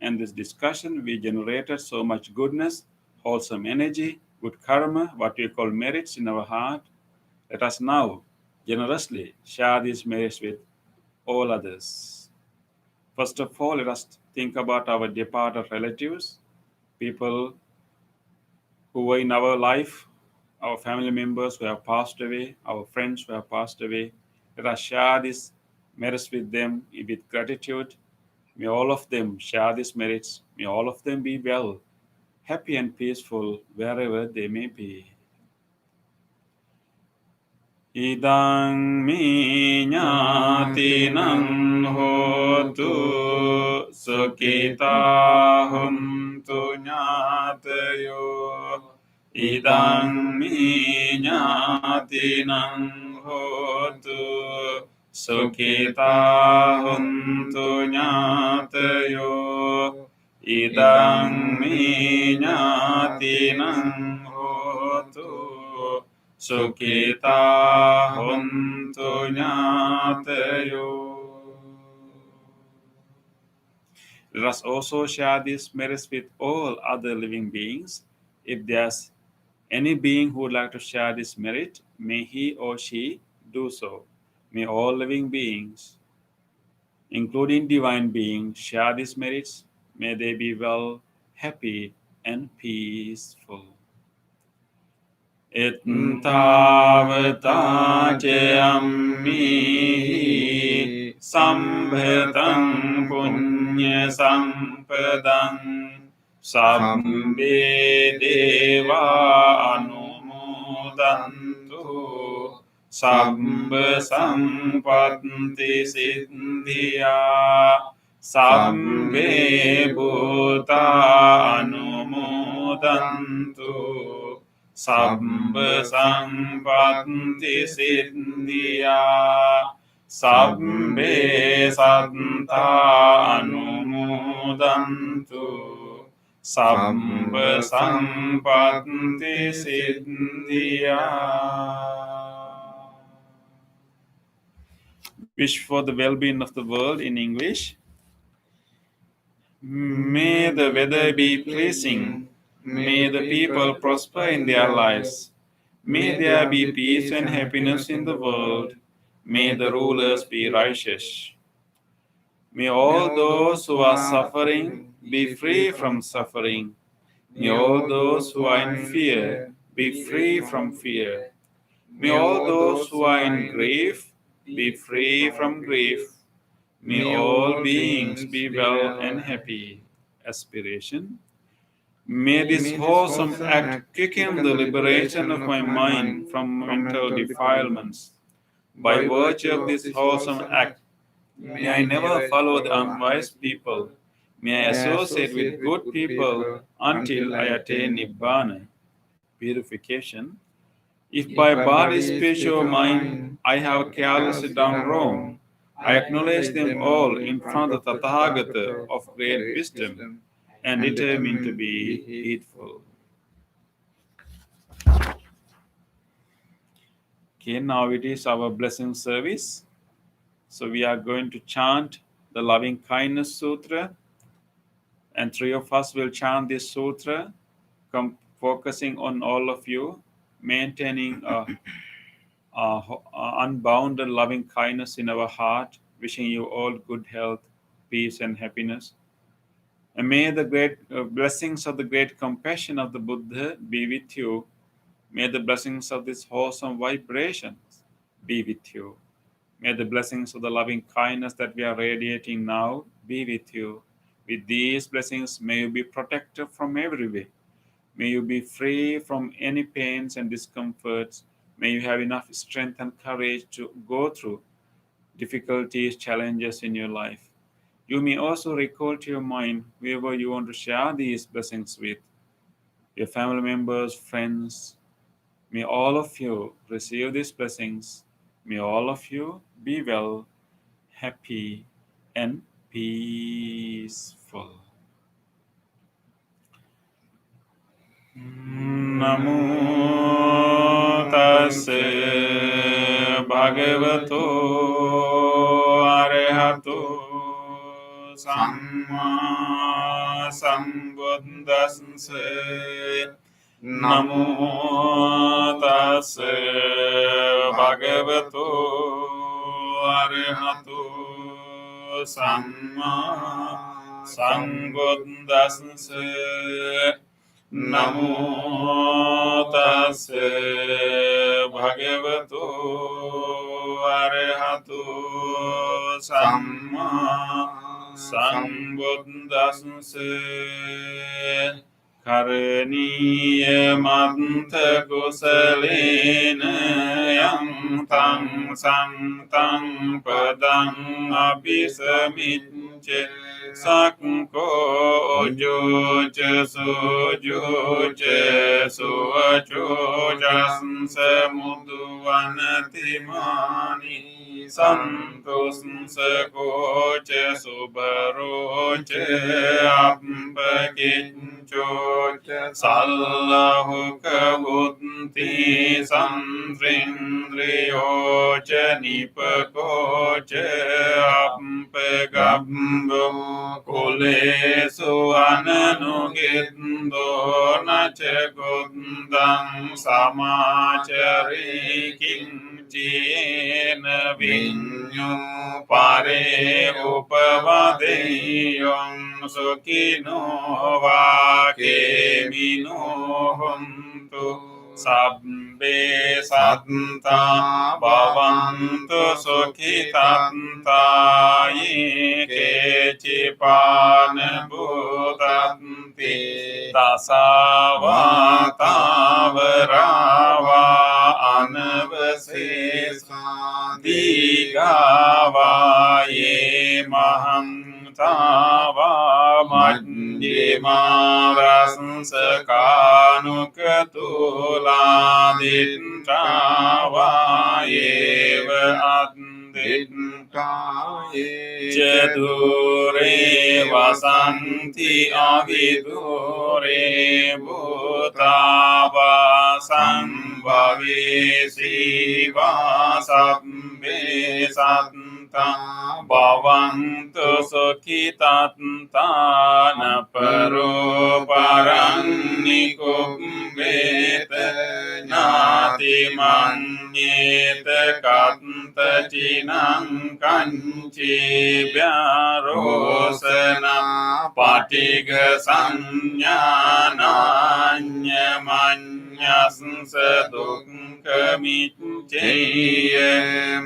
And this discussion, we generated so much goodness, wholesome energy, good karma, what we call merits in our heart. Let us now generously share these merits with all others. First of all, let us think about our departed relatives, people who were in our life, our family members who have passed away, our friends who have passed away. Let us share these merits with them with gratitude. May all of them share these merits. May all of them be well, happy and peaceful wherever they may be. Idang mi ñātinang hotu sukita huntu ñātayo. Idang mi ñātinang hotu sukita huntu ñātayo. Idang mi ñātinang hotu Sukita huntu ñātayo. Let us also share these merits with all other living beings. If there's any being who would like to share this merit, may he or she do so. May all living beings, including divine beings, share these merits. May they be well, happy, and peaceful. Ittavata ammi sambhatam punya sampadam sabbe deva anumodantu sabba sampatti siddhya sabbe bhuta anumodantu Sabba sampatti siddhya sabbe santa anumodantu sabba sampatti siddhya. Wish for the well-being of the world in English. May the weather be pleasing. May the people prosper in their lives. May there be peace and happiness in the world. May the rulers be righteous. May all those who are suffering be free from suffering. May all those who are in fear be free from fear. May all those who are in grief be free from grief. May all beings be well and happy. Aspiration. May this wholesome act quicken the liberation of my mind from mental defilements. By virtue of this wholesome act, may I never follow the unwise people. May I associate with good people until I attain Nibbana, purification. If by body, speech, or mind I have carelessly done wrong, I acknowledge them all in front of the Tathagata of great wisdom and determined to be heedful. Okay, now it is our blessing service. So we are going to chant the Loving Kindness Sutra, and three of us will chant this sutra, focusing on all of you, maintaining unbounded loving kindness in our heart, wishing you all good health, peace, and happiness. And may the great blessings of the great compassion of the Buddha be with you. May the blessings of this wholesome vibrations be with you. May the blessings of the loving kindness that we are radiating now be with you. With these blessings, may you be protected from every way. May you be free from any pains and discomforts. May you have enough strength and courage to go through difficulties, challenges in your life. You may also recall to your mind whoever you want to share these blessings with, your family members, friends. May all of you receive these blessings. May all of you be well, happy, and peaceful. Namo tassa bhagavato arahato samma sambuddhassa. Namo tassa bhagavato arahato samma sambuddhassa. Namo tassa bhagavato arahato samma sambuddhassa. Karaniya mantha kusalena yang tang santang padang abhisamicce sakko ojo cha sojo cha suvacho jansa mudvanati mani santos sakocha subarocha ampakincho sallahu kabunti sandrindriyo cha nipakocha ampagambo kulesu ananugindo nacha gundang samachari kincina vinyo pare upavadeyong sukino vakemino hontu sabbe satta bhavantu sukhitanta ye kechipana bhutanti tasavatavarava anavasesa digava ye mahantava madhyamarasakatula yeva Chadure vasanti avidure bhutava sambhave siva sabbe santa bhavantu sukhitantana paro parannikumbeta nati manyeta kanta cinang kanci biarosana patiga sanyananya manyas sedukka micceya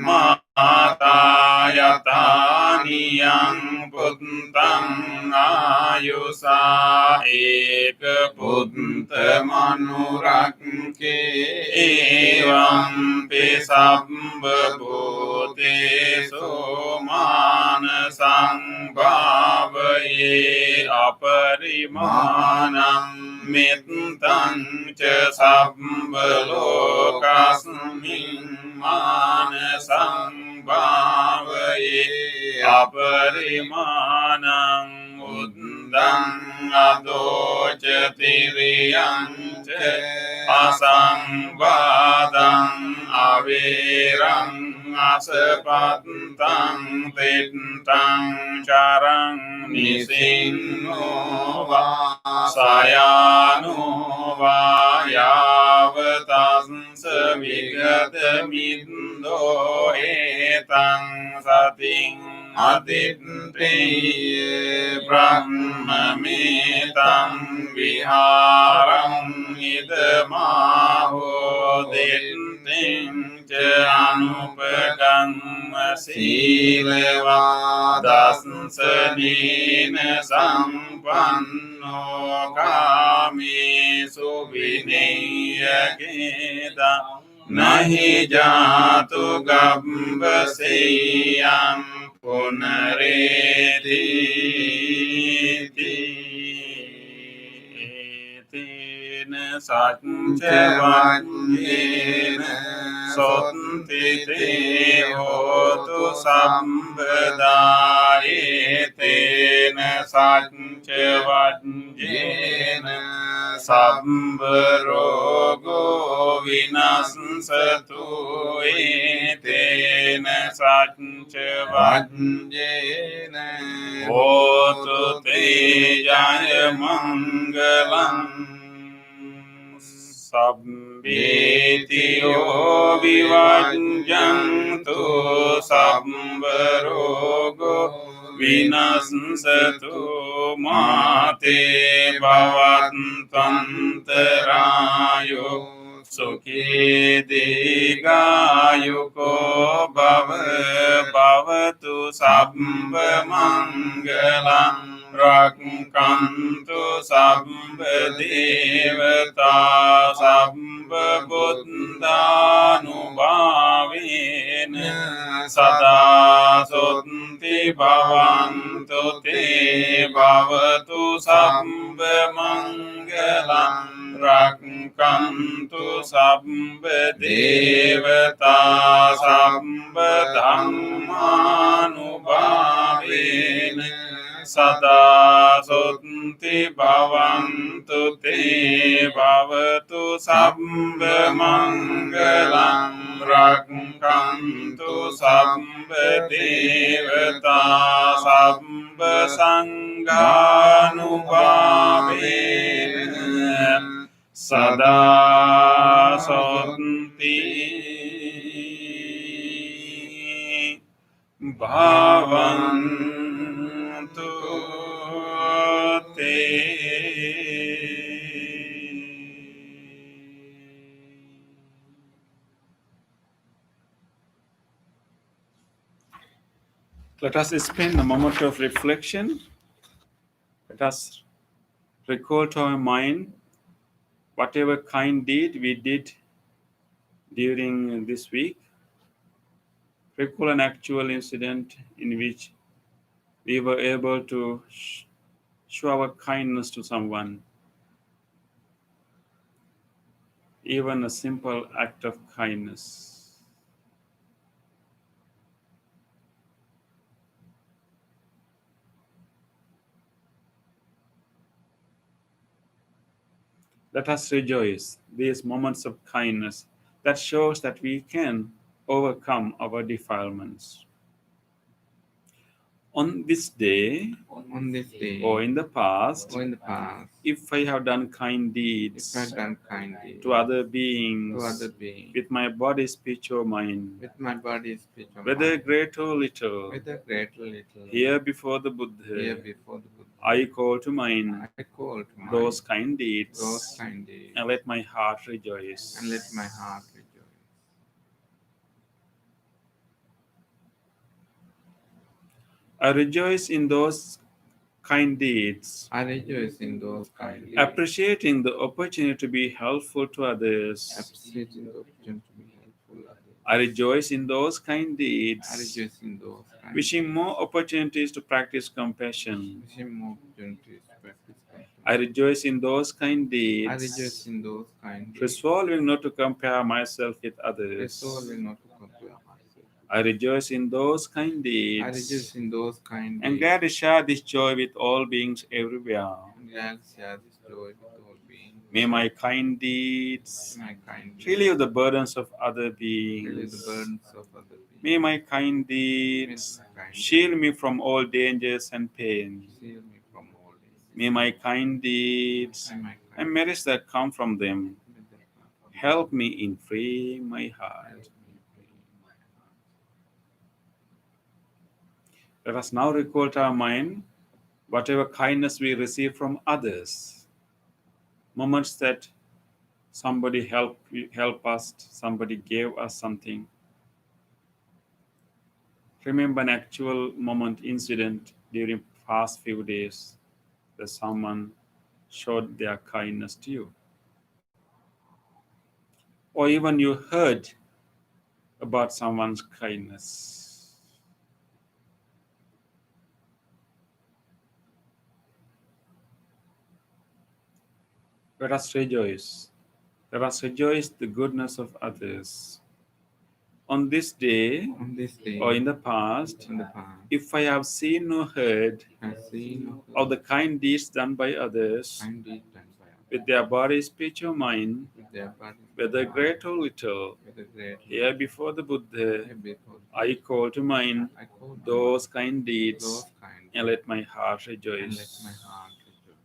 matayatani yang puntang ayusa eka punta manurakke evam pisabba bhutesu manasang bhavaye aparimanam mittang ca sabba lokasmin manasang bhavaye aparimanam uddang adoca tiriyang ca asangvadang avirang asapatang tintang carang nisinno va sayano va yavatas savigatamindo etang sating adittriye brahmamitang viharam idamaho ditting ca anupakam sileva දස්සනේන සම්පන්නෝ කාමේසු විනේයකේදා නහි ජාතු ගබ්බසෙයං පුනරේති තේන සච්ච වඤ්ඤේන සොත්ති තේ හෝතු සම්පදායේ තේන සච්ච වඤ්ඤේන සම්බ රෝගෝ විනස්සතු ඒතේන සච්ච වඤ්ඤේන හෝතු තේ ජය මංගලං සබ්බේතියෝ විවජ්ජන්තු සම්බ රෝගෝ විනස්සතු මාතේ භවන්තන්තරායෝ සුඛී දීඝායුකෝ භව භවතු සම්බ මංගලං රක්ඛන්තු සම්බ දේවතා සම්බ බුද්ධානුභාවේන සදා සොත්ති භවන්තු තේ භවතු සම්බ මංගලං රක්ඛන්තු සම්බ දේවතා සම්බ ධම්මානුභාවේන සදා සොත්ති භවන්තු තේ භවතු සම්බ මංගලං රක්ඛන්තු සම්බ දේවතා සම්බ සංඝානුභාවේන සදා සොත්ති භවන්තු Let us spend a moment of reflection. Let us recall to our mind whatever kind deed we did during this week. Recall an actual incident in which we were able to show our kindness to someone. Even a simple act of kindness. Let us rejoice these moments of kindness that shows that we can overcome our defilements. On this day, on this day or in the past, or in the past, if I have done kind deeds if I've done kind deeds to other beings, to other beings, with my body, speech, or mind, with my body, speech, or whether mind, great or little, whether great or little, here before the Buddha, here before the Buddha, I call to mind I call to mind those kind deeds, those kind deeds, and let my heart rejoice. and let my heart rejoice. I rejoice in those kind deeds, I rejoice in those kind deeds, appreciating the opportunity to be helpful to others. appreciating the opportunity to be helpful others. I rejoice in those kind I deeds, rejoice in those kind wishing more opportunities to practice compassion. wishing more opportunities to practice compassion. I rejoice in those kind I rejoice deeds, in those kind deeds, resolving not to compare myself with others. resolving not to compare myself. I rejoice in those kind I rejoice deeds, in those kind and deeds, glad to share this joy with all beings everywhere. and glad to share this joy with all beings. May my kind deeds My kind deeds relieve the burdens of other relieve the beings. burdens of other beings. May my kind May deeds my kind shield me from all dangers and pain. deeds shield me from all dangers. May my kind deeds May my kind and merits that come from them deeds that come from help me in freeing my heart. help me free my heart. Let us now recall to our mind whatever kindness we receive from others. Moments that somebody helped us, somebody gave us something. Remember an actual moment incident during past few days that someone showed their kindness to you. Or even you heard about someone's kindness. Let us rejoice. Let us rejoice the goodness of others. On this day On this day, or in the past, in the past, if I have seen or heard has seen of the kind deeds done by others kind deeds done by others, with their body, speech, or mind, with their body, whether great or little, with a great here before the Buddha, before I call to mind I call to those mind kind those deeds kind and let my heart and let my rejoice. heart rejoice.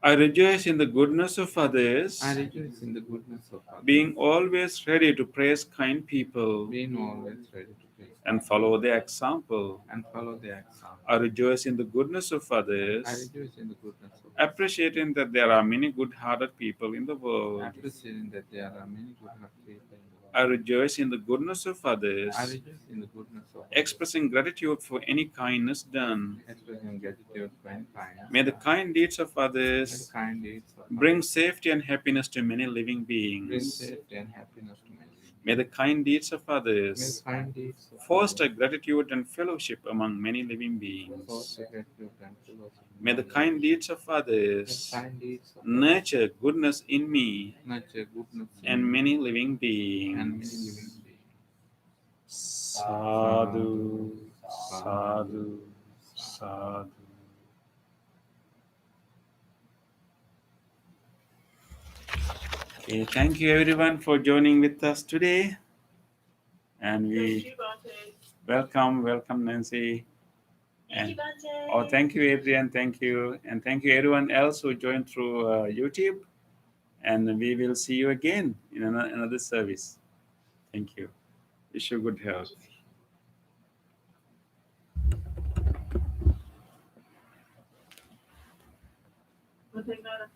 I rejoice in the goodness of others, I rejoice in the goodness of others, being always ready to praise kind people being always ready to praise and follow their example. and follow their example. I rejoice in the goodness of I others, rejoice in the goodness of appreciating that there are many good-hearted people in the world. appreciating that there are many good-hearted people in the world. I rejoice in the goodness of I others, rejoice in the goodness of others, expressing gratitude for any kindness done. expressing gratitude for any kindness. May the kind deeds of May the others kind deeds of bring others safety and happiness to many living bring beings. safety and happiness to many. May the kind deeds of May the others kind deeds of foster others gratitude and fellowship among many living beings. foster gratitude and fellowship. May the kind deeds of May the others kind deeds of others nurture goodness in me nurture goodness in and me many living and many living beings. beings. Sadhu, sadhu, sadhu. Okay, thank you everyone for joining with us today. And Thank we you, Bante. welcome Nancy. Thank you, And Bante. oh, thank you Adrian, thank you, and thank you everyone else who joined through YouTube. And we will see you again in another service. Thank you. Wish you good health. Bante, Madam.